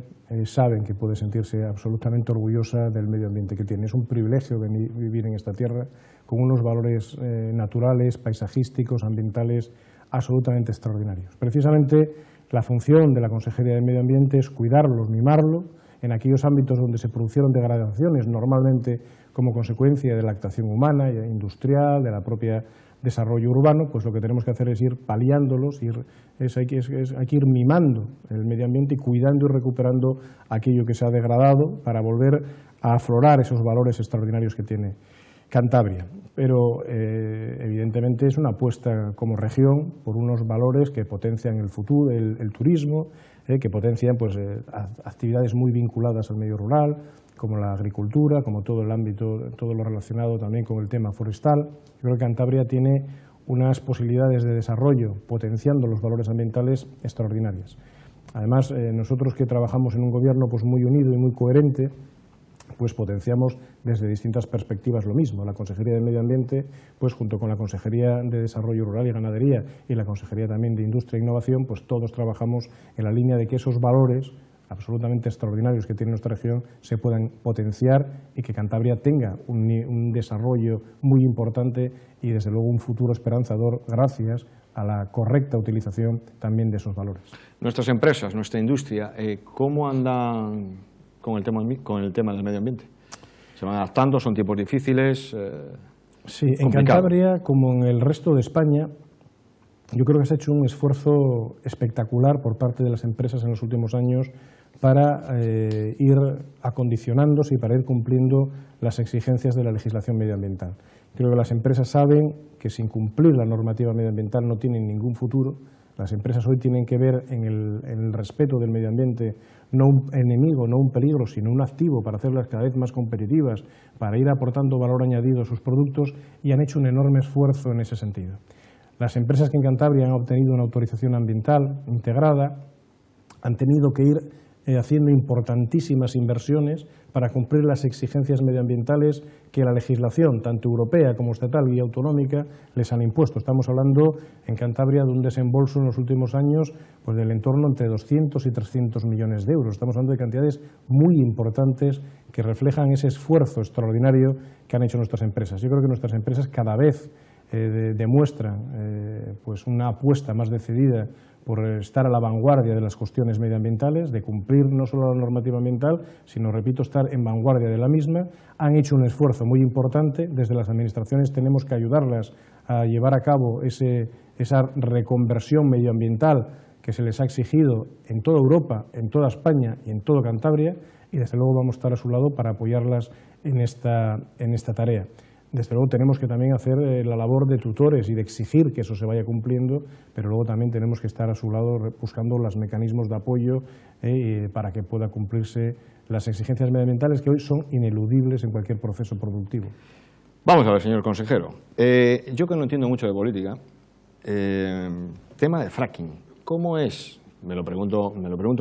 saben que puede sentirse absolutamente orgullosa del medio ambiente que tiene. Es un privilegio vivir en esta tierra con unos valores naturales, paisajísticos, ambientales absolutamente extraordinarios. Precisamente la función de la Consejería de Medio Ambiente es cuidarlos, mimarlo, en aquellos ámbitos donde se produjeron degradaciones, normalmente como consecuencia de la actuación humana, industrial, de la propia desarrollo urbano, pues lo que tenemos que hacer es ir paliándolos, hay que ir mimando el medio ambiente y cuidando y recuperando aquello que se ha degradado para volver a aflorar esos valores extraordinarios que tiene Cantabria. Pero evidentemente es una apuesta como región por unos valores que potencian el futuro, el turismo, que potencian pues, actividades muy vinculadas al medio rural, como la agricultura, como todo el ámbito, todo lo relacionado también con el tema forestal. Yo creo que Cantabria tiene unas posibilidades de desarrollo, potenciando los valores ambientales extraordinarias. Además, nosotros que trabajamos en un gobierno pues, muy unido y muy coherente, pues potenciamos desde distintas perspectivas lo mismo. La Consejería de Medio Ambiente, pues junto con la Consejería de Desarrollo Rural y Ganadería y la Consejería también de Industria e Innovación, pues todos trabajamos en la línea de que esos valores absolutamente extraordinarios que tiene nuestra región se puedan potenciar y que Cantabria tenga un desarrollo muy importante y desde luego un futuro esperanzador gracias a la correcta utilización también de esos valores. Nuestras empresas, nuestra industria, ¿cómo andan con el tema del medio ambiente? ¿Se van adaptando? ¿Son tiempos difíciles? Sí, en Cantabria, como en el resto de España, yo creo que se ha hecho un esfuerzo espectacular por parte de las empresas en los últimos años para ir acondicionándose y para ir cumpliendo las exigencias de la legislación medioambiental. Creo que las empresas saben que sin cumplir la normativa medioambiental no tienen ningún futuro. Las empresas hoy tienen que ver en el respeto del medio ambiente no un enemigo, no un peligro, sino un activo para hacerlas cada vez más competitivas, para ir aportando valor añadido a sus productos y han hecho un enorme esfuerzo en ese sentido. Las empresas que en Cantabria han obtenido una autorización ambiental integrada han tenido que ir haciendo importantísimas inversiones para cumplir las exigencias medioambientales que la legislación, tanto europea como estatal y autonómica, les han impuesto. Estamos hablando en Cantabria de un desembolso en los últimos años pues del entorno entre 200 y 300 millones de euros. Estamos hablando de cantidades muy importantes que reflejan ese esfuerzo extraordinario que han hecho nuestras empresas. Yo creo que nuestras empresas cada vez demuestran pues una apuesta más decidida por estar a la vanguardia de las cuestiones medioambientales, de cumplir no solo la normativa ambiental, sino, repito, estar en vanguardia de la misma. Han hecho un esfuerzo muy importante. Desde las administraciones tenemos que ayudarlas a llevar a cabo esa reconversión medioambiental que se les ha exigido en toda Europa, en toda España y en todo Cantabria, y desde luego vamos a estar a su lado para apoyarlas en esta tarea. Desde luego tenemos que también hacer la labor de tutores y de exigir que eso se vaya cumpliendo, pero luego también tenemos que estar a su lado buscando los mecanismos de apoyo para que pueda cumplirse las exigencias medioambientales que hoy son ineludibles en cualquier proceso productivo. Vamos a ver, señor consejero. Yo que no entiendo mucho de política, tema de fracking. ¿Cómo es? Me lo pregunto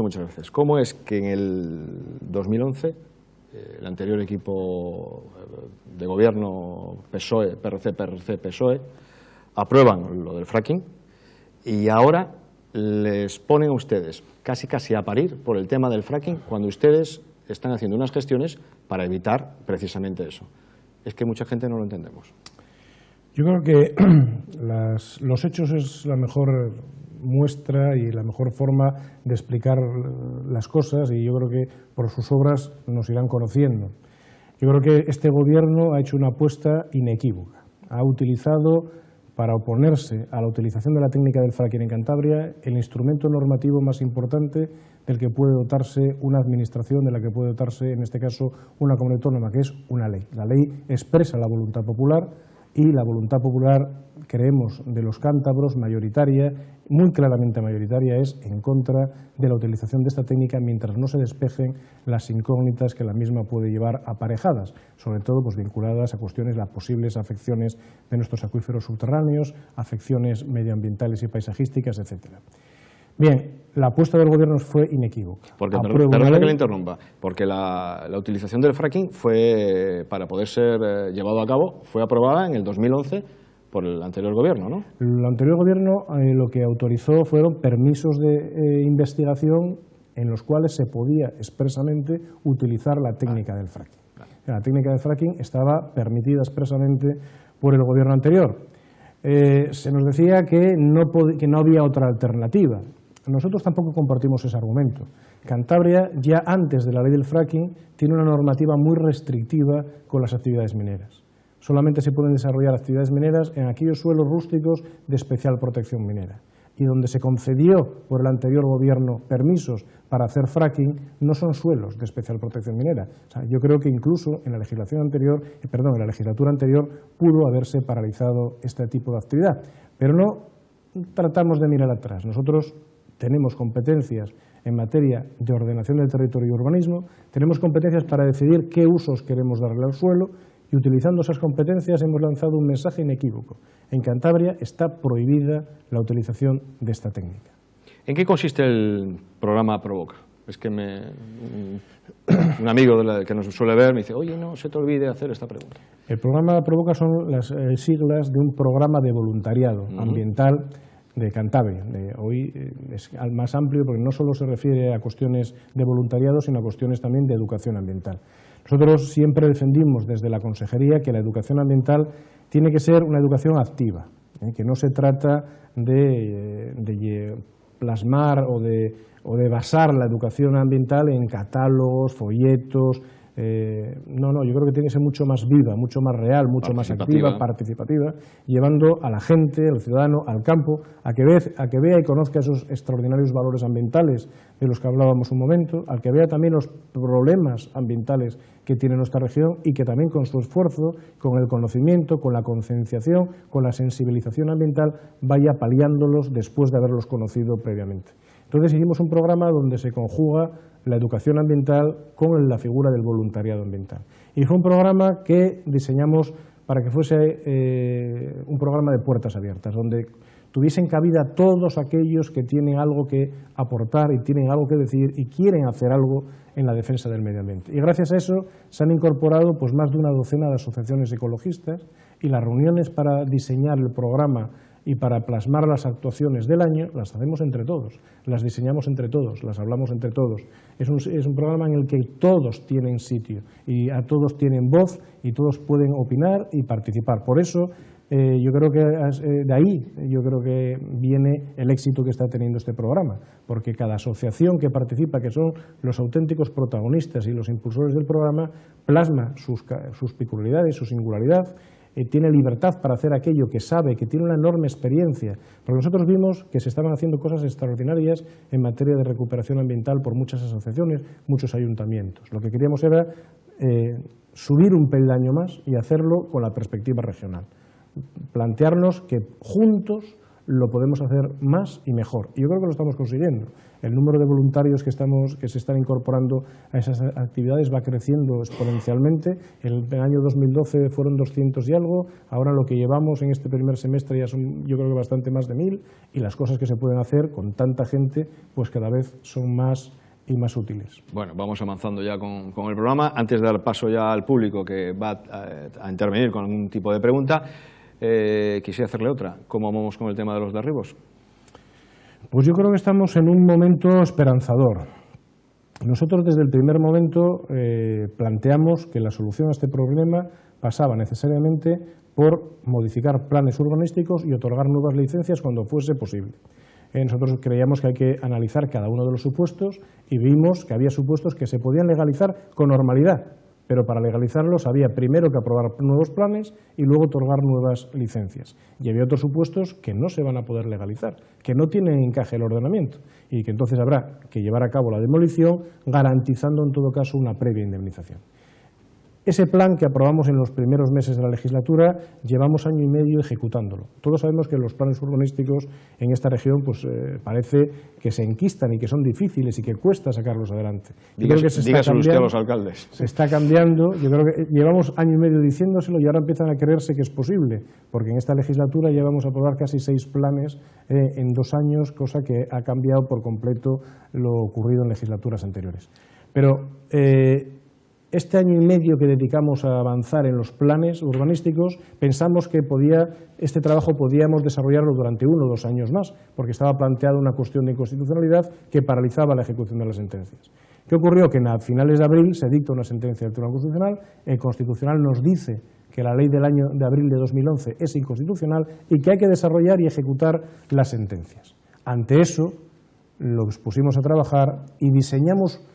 muchas veces. ¿Cómo es que en el 2011 el anterior equipo de gobierno PSOE, PRC-PSOE, aprueban lo del fracking y ahora les ponen a ustedes casi a parir por el tema del fracking cuando ustedes están haciendo unas gestiones para evitar precisamente eso? Es que mucha gente no lo entendemos. Yo creo que los hechos es la mejor muestra y la mejor forma de explicar las cosas, y yo creo que por sus obras nos irán conociendo. Yo creo que este gobierno ha hecho una apuesta inequívoca. Ha utilizado, para oponerse a la utilización de la técnica del fracking en Cantabria, el instrumento normativo más importante del que puede dotarse una administración, de la que puede dotarse, en este caso, una comunidad autónoma, que es una ley. La ley expresa la voluntad popular y la voluntad popular, creemos, de los cántabros, mayoritaria, muy claramente mayoritaria, es en contra de la utilización de esta técnica mientras no se despejen las incógnitas que la misma puede llevar aparejadas, sobre todo pues, vinculadas a cuestiones, las posibles afecciones de nuestros acuíferos subterráneos, afecciones medioambientales y paisajísticas, etcétera. Bien, la apuesta del gobierno fue inequívoca. Perdona que le interrumpa, porque la utilización del fracking fue, para poder ser llevado a cabo, fue aprobada en el 2011 por el anterior gobierno, ¿no? El anterior gobierno lo que autorizó fueron permisos de investigación en los cuales se podía expresamente utilizar la técnica del fracking. La técnica del fracking estaba permitida expresamente por el gobierno anterior. Se nos decía que no había otra alternativa. Nosotros tampoco compartimos ese argumento. Cantabria, ya antes de la ley del fracking, tiene una normativa muy restrictiva con las actividades mineras. Solamente se pueden desarrollar actividades mineras en aquellos suelos rústicos de especial protección minera. y donde se concedió por el anterior gobierno permisos para hacer fracking, no son suelos de especial protección minera. O sea, yo creo que incluso en la legislatura anterior pudo haberse paralizado este tipo de actividad. Pero no tratamos de mirar atrás. Nosotros tenemos competencias en materia de ordenación del territorio y urbanismo, tenemos competencias para decidir qué usos queremos darle al suelo, y utilizando esas competencias hemos lanzado un mensaje inequívoco. En Cantabria está prohibida la utilización de esta técnica. ¿En qué consiste el programa Provoca? Es que un amigo que nos suele ver me dice, oye, no se te olvide hacer esta pregunta. El programa Provoca son las siglas de un programa de voluntariado ambiental de Cantabria. Hoy es más amplio porque no solo se refiere a cuestiones de voluntariado, sino a cuestiones también de educación ambiental. Nosotros siempre defendimos desde la Consejería que la educación ambiental tiene que ser una educación activa, que no se trata de plasmar o de basar la educación ambiental en catálogos, folletos. No, yo creo que tiene que ser mucho más viva, mucho más real, mucho más activa, participativa, llevando a la gente, al ciudadano, al campo, a que vea y conozca esos extraordinarios valores ambientales de los que hablábamos un momento, al que vea también los problemas ambientales que tiene nuestra región y que también con su esfuerzo, con el conocimiento, con la concienciación, con la sensibilización ambiental, vaya paliándolos después de haberlos conocido previamente. Entonces hicimos un programa donde se conjuga la educación ambiental con la figura del voluntariado ambiental. Y fue un programa que diseñamos para que fuese un programa de puertas abiertas, donde tuviesen cabida todos aquellos que tienen algo que aportar y tienen algo que decir y quieren hacer algo en la defensa del medio ambiente. Y gracias a eso se han incorporado pues, más de una docena de asociaciones ecologistas, y las reuniones para diseñar el programa y para plasmar las actuaciones del año las hacemos entre todos, las diseñamos entre todos, las hablamos entre todos. Es un programa en el que todos tienen sitio y a todos tienen voz y todos pueden opinar y participar. Por eso yo creo que de ahí yo creo que viene el éxito que está teniendo este programa, porque cada asociación que participa, que son los auténticos protagonistas y los impulsores del programa, plasma sus peculiaridades, su singularidad, tiene libertad para hacer aquello que sabe, que tiene una enorme experiencia, porque nosotros vimos que se estaban haciendo cosas extraordinarias en materia de recuperación ambiental por muchas asociaciones, muchos ayuntamientos. Lo que queríamos era subir un peldaño más y hacerlo con la perspectiva regional, plantearnos que juntos lo podemos hacer más y mejor. Y yo creo que lo estamos consiguiendo. El número de voluntarios que se están incorporando a esas actividades va creciendo exponencialmente. El año 2012 fueron 200 y algo, ahora lo que llevamos en este primer semestre ya son, yo creo que bastante más de 1000, y las cosas que se pueden hacer con tanta gente, pues cada vez son más y más útiles. Bueno, vamos avanzando ya con el programa. Antes de dar paso ya al público que va a intervenir con algún tipo de pregunta, quisiera hacerle otra. ¿Cómo vamos con el tema de los derribos? Pues yo creo que estamos en un momento esperanzador. Nosotros desde el primer momento planteamos que la solución a este problema pasaba necesariamente por modificar planes urbanísticos y otorgar nuevas licencias cuando fuese posible. Nosotros creíamos que hay que analizar cada uno de los supuestos y vimos que había supuestos que se podían legalizar con normalidad, pero para legalizarlos había primero que aprobar nuevos planes y luego otorgar nuevas licencias. Y había otros supuestos que no se van a poder legalizar, que no tienen encaje el ordenamiento y que entonces habrá que llevar a cabo la demolición, garantizando en todo caso una previa indemnización. Ese plan que aprobamos en los primeros meses de la legislatura, llevamos año y medio ejecutándolo. Todos sabemos que los planes urbanísticos en esta región pues, parece que se enquistan y que son difíciles y que cuesta sacarlos adelante. Dígaselo usted a los alcaldes. Se está cambiando, yo creo que llevamos año y medio diciéndoselo y ahora empiezan a creerse que es posible, porque en esta legislatura ya vamos a aprobar casi 6 planes en 2 años, cosa que ha cambiado por completo lo ocurrido en legislaturas anteriores. Pero este año y medio que dedicamos a avanzar en los planes urbanísticos, pensamos que este trabajo podíamos desarrollarlo durante 1 o 2 años más, porque estaba planteada una cuestión de inconstitucionalidad que paralizaba la ejecución de las sentencias. ¿Qué ocurrió? Que a finales de abril se dicta una sentencia del Tribunal Constitucional, el Constitucional nos dice que la ley del año de abril de 2011 es inconstitucional y que hay que desarrollar y ejecutar las sentencias. Ante eso, nos pusimos a trabajar y diseñamos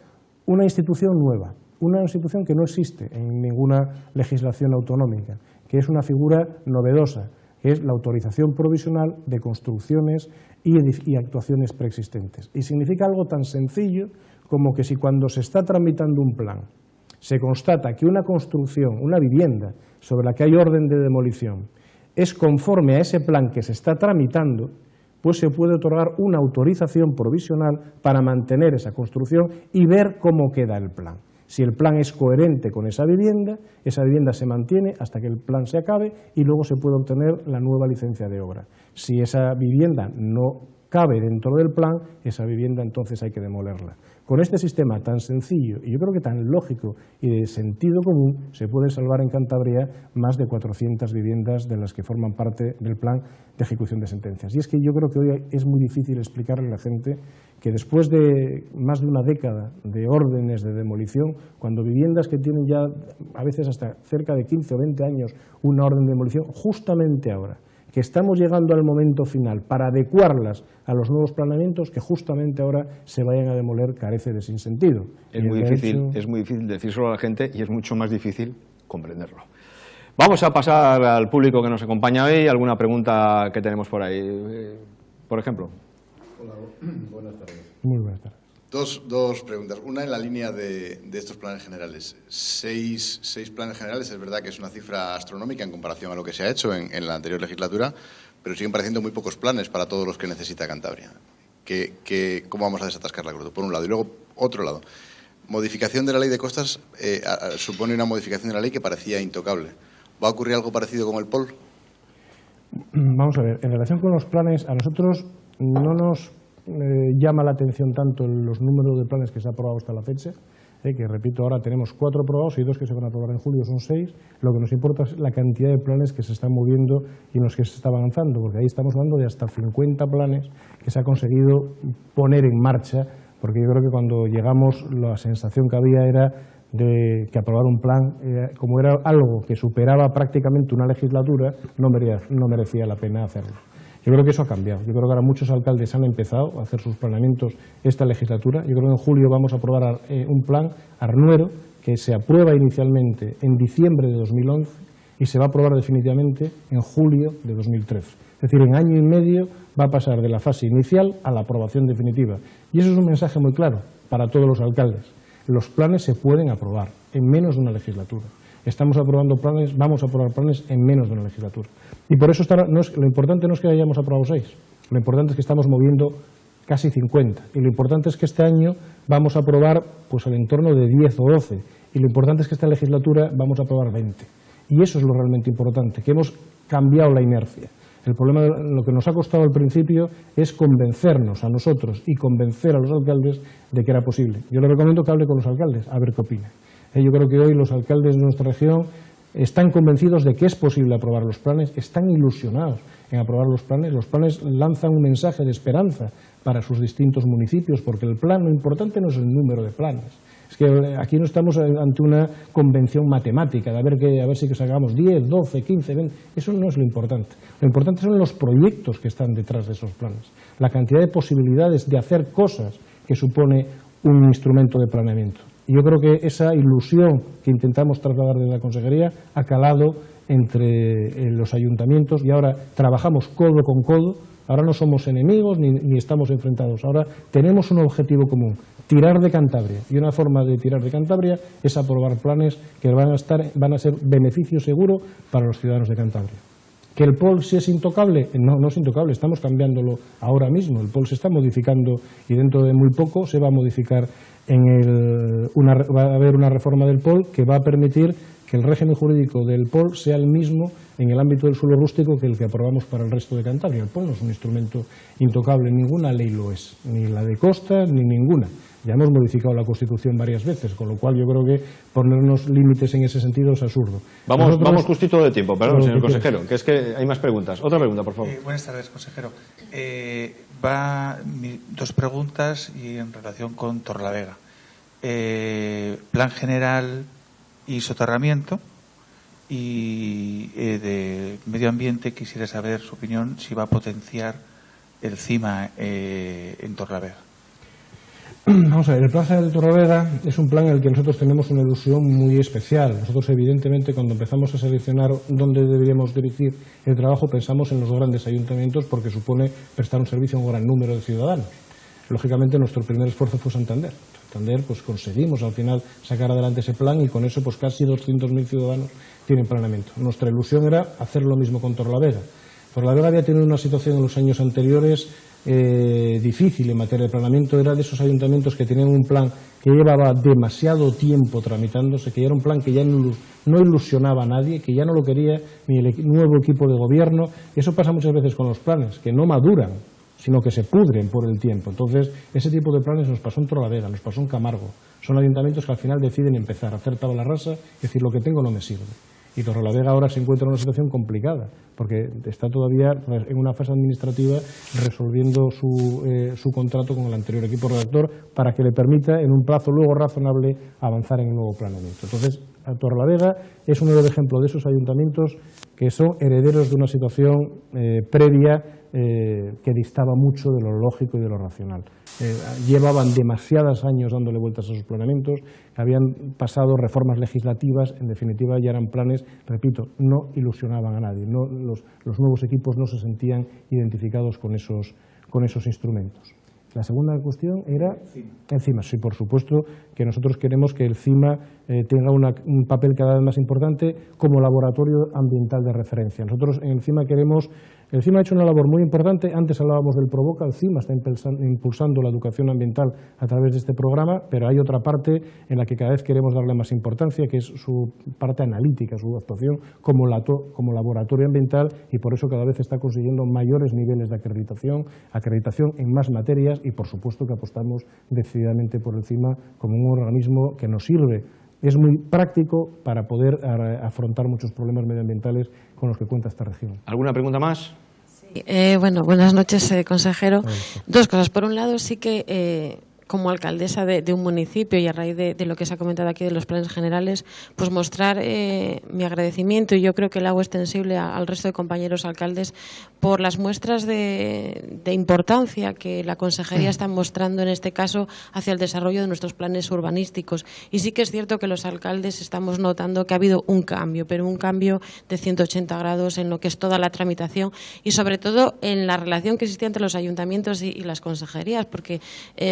una institución nueva, una institución que no existe en ninguna legislación autonómica, que es una figura novedosa, que es la autorización provisional de construcciones y actuaciones preexistentes. Y significa algo tan sencillo como que si cuando se está tramitando un plan se constata que una construcción, una vivienda sobre la que hay orden de demolición, es conforme a ese plan que se está tramitando, pues se puede otorgar una autorización provisional para mantener esa construcción y ver cómo queda el plan. Si el plan es coherente con esa vivienda se mantiene hasta que el plan se acabe y luego se puede obtener la nueva licencia de obra. Si esa vivienda no cabe dentro del plan, esa vivienda entonces hay que demolerla. Con este sistema tan sencillo y yo creo que tan lógico y de sentido común, se pueden salvar en Cantabria más de 400 viviendas de las que forman parte del plan de ejecución de sentencias. Y es que yo creo que hoy es muy difícil explicarle a la gente que después de más de una década de órdenes de demolición, cuando viviendas que tienen ya a veces hasta cerca de 15 o 20 años una orden de demolición, justamente ahora que estamos llegando al momento final para adecuarlas a los nuevos planeamientos, que justamente ahora se vayan a demoler, carece de sinsentido. Es muy difícil decírselo a la gente y es mucho más difícil comprenderlo. Vamos a pasar al público que nos acompaña hoy. ¿Alguna pregunta que tenemos por ahí? Por ejemplo. Hola, buenas tardes. Muy buenas tardes. Dos preguntas. Una en la línea de estos planes generales. Seis planes generales, es verdad que es una cifra astronómica en comparación a lo que se ha hecho en la anterior legislatura, pero siguen pareciendo muy pocos planes para todos los que necesita Cantabria. ¿Cómo vamos a desatascar la cruz? Por un lado. Y luego, otro lado. Modificación de la ley de costas supone una modificación de la ley que parecía intocable. ¿Va a ocurrir algo parecido con el POL? Vamos a ver, en relación con los planes, a nosotros no nos llama la atención tanto los números de planes que se ha aprobado hasta la fecha, que repito, ahora tenemos 4 aprobados y 2 que se van a aprobar en julio, son 6. Lo que nos importa es la cantidad de planes que se están moviendo y en los que se está avanzando, porque ahí estamos hablando de hasta 50 planes que se ha conseguido poner en marcha, porque yo creo que cuando llegamos la sensación que había era de que aprobar un plan, como era algo que superaba prácticamente una legislatura, no merecía la pena hacerlo. Yo creo que eso ha cambiado. Yo creo que ahora muchos alcaldes han empezado a hacer sus planeamientos esta legislatura. Yo creo que en julio vamos a aprobar un plan Arnuero que se aprueba inicialmente en diciembre de 2011 y se va a aprobar definitivamente en julio de 2013. Es decir, en año y medio va a pasar de la fase inicial a la aprobación definitiva. Y eso es un mensaje muy claro para todos los alcaldes. Los planes se pueden aprobar en menos de una legislatura. Estamos aprobando planes, vamos a aprobar planes en menos de una legislatura. Y por eso lo importante no es que hayamos aprobado 6, lo importante es que estamos moviendo casi 50. Y lo importante es que este año vamos a aprobar pues al entorno de 10 o 12. Y lo importante es que esta legislatura vamos a aprobar 20. Y eso es lo realmente importante, que hemos cambiado la inercia. El problema, lo que nos ha costado al principio es convencernos a nosotros y convencer a los alcaldes de que era posible. Yo le recomiendo que hable con los alcaldes, a ver qué opinan. Yo creo que hoy los alcaldes de nuestra región están convencidos de que es posible aprobar los planes, están ilusionados en aprobar los planes lanzan un mensaje de esperanza para sus distintos municipios, porque el plan, lo importante no es el número de planes, es que aquí no estamos ante una convención matemática de a ver si sacamos 10, 12, 15, 20, eso no es lo importante son los proyectos que están detrás de esos planes, la cantidad de posibilidades de hacer cosas que supone un instrumento de planeamiento. Y yo creo que esa ilusión que intentamos trasladar desde la Consejería ha calado entre los ayuntamientos y ahora trabajamos codo con codo. Ahora no somos enemigos ni estamos enfrentados. Ahora tenemos un objetivo común, tirar de Cantabria. Y una forma de tirar de Cantabria es aprobar planes que van a ser beneficio seguro para los ciudadanos de Cantabria. ¿Que el POL sí es intocable? No es intocable, estamos cambiándolo ahora mismo. El POL se está modificando y dentro de muy poco se va a modificar. Va a haber una reforma del POL que va a permitir que el régimen jurídico del POL sea el mismo en el ámbito del suelo rústico que el que aprobamos para el resto de Cantabria. El POL no es un instrumento intocable, ninguna ley lo es, ni la de costas ni ninguna. Ya hemos modificado la Constitución varias veces, con lo cual yo creo que ponernos límites en ese sentido es absurdo. Vamos justito de tiempo, perdón, señor consejero, que es que hay más preguntas. Otra pregunta, por favor. Buenas tardes, consejero. 2 preguntas y en relación con Torrelavega. Plan general y soterramiento y de medio ambiente quisiera saber su opinión si va a potenciar el CIMA en Torrelavega. Vamos a ver, el Plan General de Torrelavega es un plan en el que nosotros tenemos una ilusión muy especial. Nosotros, evidentemente, cuando empezamos a seleccionar dónde deberíamos dirigir el trabajo, pensamos en los grandes ayuntamientos porque supone prestar un servicio a un gran número de ciudadanos. Lógicamente, nuestro primer esfuerzo fue Santander. Santander, pues conseguimos al final sacar adelante ese plan y con eso, pues casi 200.000 ciudadanos tienen planeamiento. Nuestra ilusión era hacer lo mismo con Torrelavega. Torrelavega había tenido una situación en los años anteriores difícil en materia de planeamiento. Era de esos ayuntamientos que tenían un plan que llevaba demasiado tiempo tramitándose, que ya era un plan que ya no ilusionaba a nadie, que ya no lo quería ni el nuevo equipo de gobierno. Eso pasa muchas veces con los planes, que no maduran, sino que se pudren por el tiempo. Entonces, ese tipo de planes nos pasó en Torrelavega, nos pasó en Camargo. Son ayuntamientos que al final deciden empezar a hacer tabla rasa y decir lo que tengo no me sirve. Y Torrelavega ahora se encuentra en una situación complicada, porque está todavía en una fase administrativa resolviendo su contrato con el anterior equipo redactor para que le permita, en un plazo luego razonable, avanzar en el nuevo planeamiento. Entonces, Torrelavega es un nuevo ejemplo de esos ayuntamientos que son herederos de una situación previa que distaba mucho de lo lógico y de lo racional. Llevaban demasiados años dándole vueltas a sus planeamientos, habían pasado reformas legislativas, en definitiva ya eran planes, repito, no ilusionaban a nadie, los nuevos equipos no se sentían identificados con esos instrumentos. La segunda cuestión era el CIMA. Sí, por supuesto que nosotros queremos que el CIMA tenga un papel cada vez más importante como laboratorio ambiental de referencia. Nosotros en el CIMA el CIMA ha hecho una labor muy importante. Antes hablábamos del Provoca, el CIMA está impulsando la educación ambiental a través de este programa, pero hay otra parte en la que cada vez queremos darle más importancia, que es su parte analítica, su actuación como laboratorio ambiental, y por eso cada vez está consiguiendo mayores niveles de acreditación en más materias, y por supuesto que apostamos decididamente por el CIMA como un organismo que nos sirve. Es muy práctico para poder afrontar muchos problemas medioambientales con los que cuenta esta región. ¿Alguna pregunta más? Sí, buenas noches, consejero. Dos cosas. Por un lado, sí que como alcaldesa de un municipio y a raíz de lo que se ha comentado aquí de los planes generales, pues mostrar mi agradecimiento, y yo creo que el hago extensible al resto de compañeros alcaldes, por las muestras de importancia que la Consejería está mostrando en este caso hacia el desarrollo de nuestros planes urbanísticos. Y sí que es cierto que los alcaldes estamos notando que ha habido un cambio, pero un cambio de 180 grados en lo que es toda la tramitación y sobre todo en la relación que existía entre los ayuntamientos y las consejerías, porque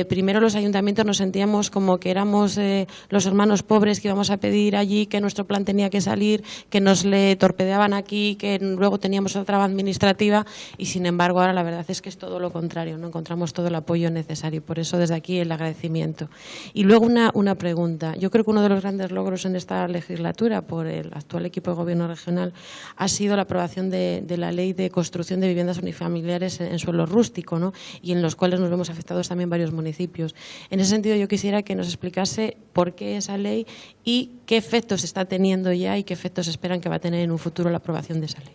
primero los ayuntamientos nos sentíamos como que éramos los hermanos pobres que íbamos a pedir allí, que nuestro plan tenía que salir, que nos le torpedeaban aquí, que luego teníamos otra traba administrativa, y sin embargo ahora la verdad es que es todo lo contrario, no encontramos todo el apoyo necesario, por eso desde aquí el agradecimiento. Y luego una pregunta. Yo creo que uno de los grandes logros en esta legislatura por el actual equipo de gobierno regional ha sido la aprobación de la ley de construcción de viviendas unifamiliares en suelo rústico, ¿no? Y en los cuales nos vemos afectados también varios municipios. En ese sentido, yo quisiera que nos explicase por qué esa ley y qué efectos está teniendo ya y qué efectos esperan que va a tener en un futuro la aprobación de esa ley.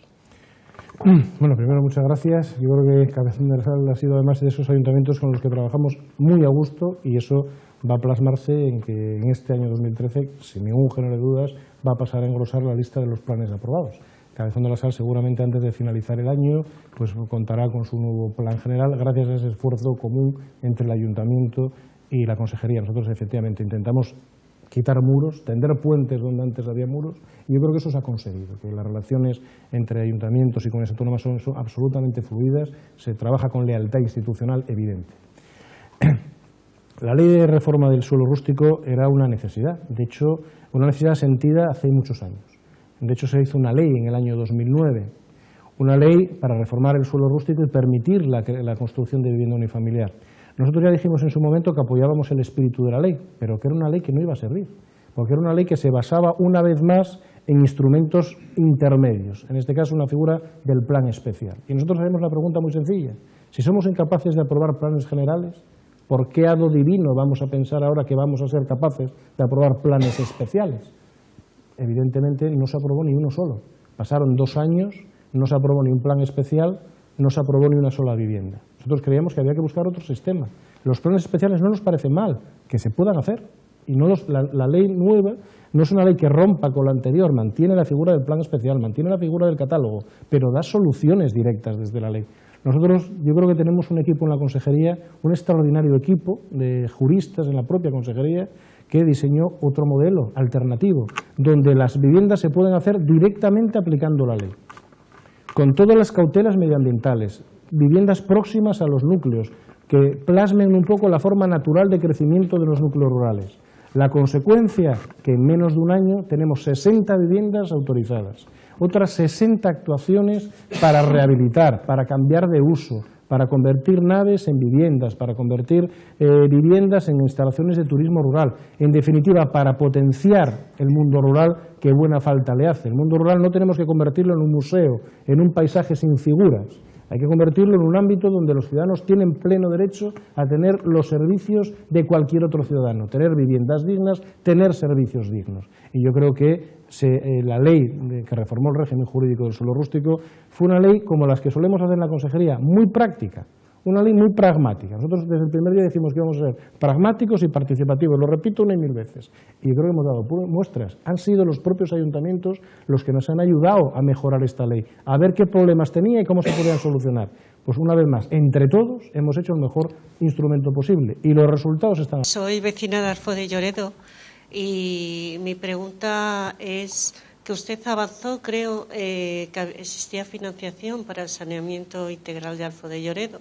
Bueno, primero, muchas gracias. Yo creo que Cabezón de Sal ha sido además de esos ayuntamientos con los que trabajamos muy a gusto, y eso va a plasmarse en que en este año 2013, sin ningún género de dudas, va a pasar a engrosar la lista de los planes aprobados. Cabezón de la Sal seguramente antes de finalizar el año pues contará con su nuevo plan general gracias a ese esfuerzo común entre el ayuntamiento y la consejería. Nosotros efectivamente intentamos quitar muros, tender puentes donde antes había muros, y yo creo que eso se ha conseguido, que las relaciones entre ayuntamientos y comunidades autónomas son absolutamente fluidas, se trabaja con lealtad institucional evidente. La ley de reforma del suelo rústico era una necesidad, de hecho, una necesidad sentida hace muchos años. De hecho, se hizo una ley en el año 2009, una ley para reformar el suelo rústico y permitir la construcción de vivienda unifamiliar. Nosotros ya dijimos en su momento que apoyábamos el espíritu de la ley, pero que era una ley que no iba a servir, porque era una ley que se basaba una vez más en instrumentos intermedios, en este caso una figura del plan especial. Y nosotros hacemos la pregunta muy sencilla: si somos incapaces de aprobar planes generales, ¿por qué a do divino vamos a pensar ahora que vamos a ser capaces de aprobar planes especiales? Evidentemente no se aprobó ni uno solo. Pasaron 2 años, no se aprobó ni un plan especial, no se aprobó ni una sola vivienda. Nosotros creíamos que había que buscar otro sistema. Los planes especiales no nos parecen mal, que se puedan hacer. Y no la ley nueva no es una ley que rompa con la anterior, mantiene la figura del plan especial, mantiene la figura del catálogo, pero da soluciones directas desde la ley. Nosotros, yo creo que tenemos un equipo en la consejería, un extraordinario equipo de juristas en la propia consejería, que diseñó otro modelo alternativo, donde las viviendas se pueden hacer directamente aplicando la ley, con todas las cautelas medioambientales, viviendas próximas a los núcleos, que plasmen un poco la forma natural de crecimiento de los núcleos rurales. La consecuencia, que en menos de un año tenemos 60 viviendas autorizadas, otras 60 actuaciones para rehabilitar, para cambiar de uso, para convertir naves en viviendas, para convertir viviendas en instalaciones de turismo rural. En definitiva, para potenciar el mundo rural, que buena falta le hace. El mundo rural no tenemos que convertirlo en un museo, en un paisaje sin figuras. Hay que convertirlo en un ámbito donde los ciudadanos tienen pleno derecho a tener los servicios de cualquier otro ciudadano, tener viviendas dignas, tener servicios dignos. Y yo creo que la ley que reformó el régimen jurídico del suelo rústico fue una ley como las que solemos hacer en la consejería, muy práctica, una ley muy pragmática. Nosotros desde el primer día decimos que vamos a ser pragmáticos y participativos, lo repito una y mil veces, y creo que hemos dado muestras. Han sido los propios ayuntamientos los que nos han ayudado a mejorar esta ley, a ver qué problemas tenía y cómo se podían solucionar. Pues una vez más, entre todos hemos hecho el mejor instrumento posible y los resultados están. Soy vecina de Alfo de Lloredo y mi pregunta es que usted avanzó, creo, que existía financiación para el saneamiento integral de Alfo de Lloredo.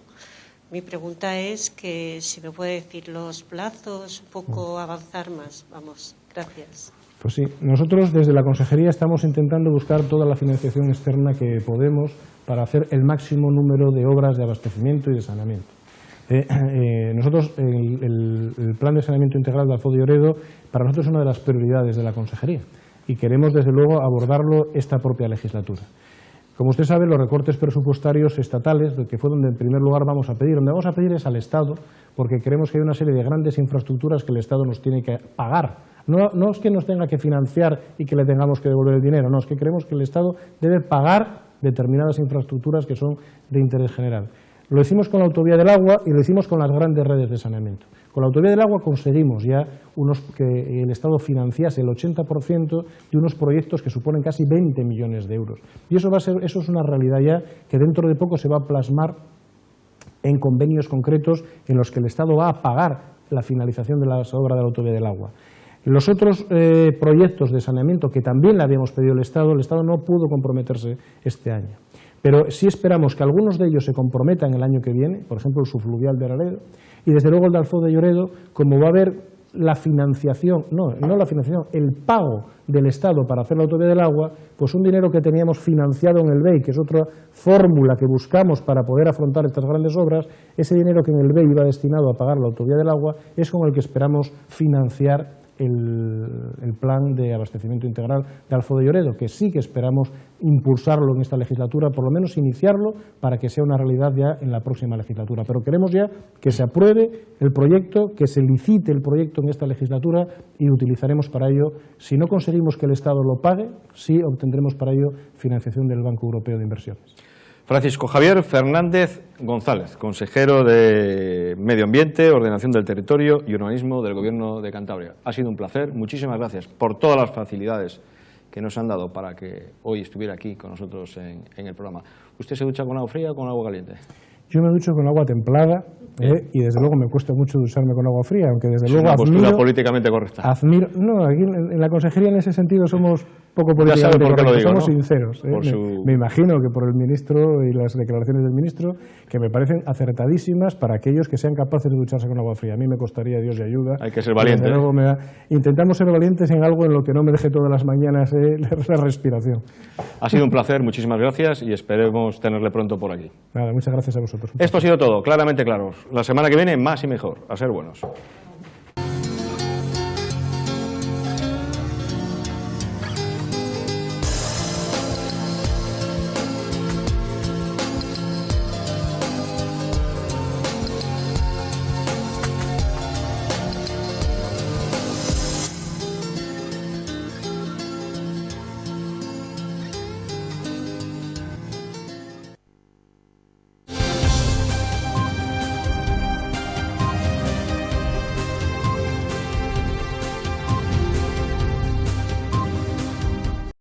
Mi pregunta es que si me puede decir los plazos, un poco avanzar más. Vamos, gracias. Pues sí, nosotros desde la consejería estamos intentando buscar toda la financiación externa que podemos para hacer el máximo número de obras de abastecimiento y de saneamiento. Nosotros, el plan de saneamiento integral de Alfo de Lloredo, para nosotros es una de las prioridades de la consejería y queremos desde luego abordarlo esta propia legislatura. Como usted sabe, los recortes presupuestarios estatales, que fue donde en primer lugar vamos a pedir, donde vamos a pedir es al Estado, porque creemos que hay una serie de grandes infraestructuras que el Estado nos tiene que pagar. No es que nos tenga que financiar y que le tengamos que devolver el dinero, no, es que creemos que el Estado debe pagar determinadas infraestructuras que son de interés general. Lo hicimos con la autovía del agua y lo hicimos con las grandes redes de saneamiento. Con la autovía del agua conseguimos ya que el Estado financiase el 80% de unos proyectos que suponen casi 20 millones de euros. Y eso es una realidad ya que dentro de poco se va a plasmar en convenios concretos en los que el Estado va a pagar la finalización de las obras de la autovía del agua. Los otros proyectos de saneamiento que también le habíamos pedido al Estado, el Estado no pudo comprometerse este año. Pero sí esperamos que algunos de ellos se comprometan el año que viene, por ejemplo el subfluvial de Araredo, y desde luego el de Alfo de Lloredo, como va a haber la financiación, no la financiación, el pago del Estado para hacer la autovía del agua, pues un dinero que teníamos financiado en el BEI, que es otra fórmula que buscamos para poder afrontar estas grandes obras, ese dinero que en el BEI iba destinado a pagar la autovía del agua, es con el que esperamos financiar el plan de abastecimiento integral de Alfo de Lloredo, que sí que esperamos impulsarlo en esta legislatura, por lo menos iniciarlo para que sea una realidad ya en la próxima legislatura. Pero queremos ya que se apruebe el proyecto, que se licite el proyecto en esta legislatura y utilizaremos para ello, si no conseguimos que el Estado lo pague, sí obtendremos para ello financiación del Banco Europeo de Inversiones. Francisco Javier Fernández González, consejero de Medio Ambiente, Ordenación del Territorio y Urbanismo del Gobierno de Cantabria. Ha sido un placer, muchísimas gracias por todas las facilidades que nos han dado para que hoy estuviera aquí con nosotros en el programa. ¿Usted se ducha con agua fría o con agua caliente? Yo me ducho con agua templada y desde luego me cuesta mucho ducharme con agua fría, aunque desde luego una postura políticamente correcta. No, aquí en la consejería en ese sentido somos poco políticamente correctos, somos sinceros. Me imagino que por el ministro y las declaraciones del ministro, que me parecen acertadísimas para aquellos que sean capaces de ducharse con agua fría. A mí me costaría Dios y ayuda. Hay que ser valiente. Intentamos ser valientes en algo en lo que no me deje todas las mañanas la respiración. Ha sido un placer, muchísimas gracias y esperemos tenerle pronto por aquí. Nada, muchas gracias a vosotros. Esto ha sido todo, claramente claros. La semana que viene más y mejor. A ser buenos.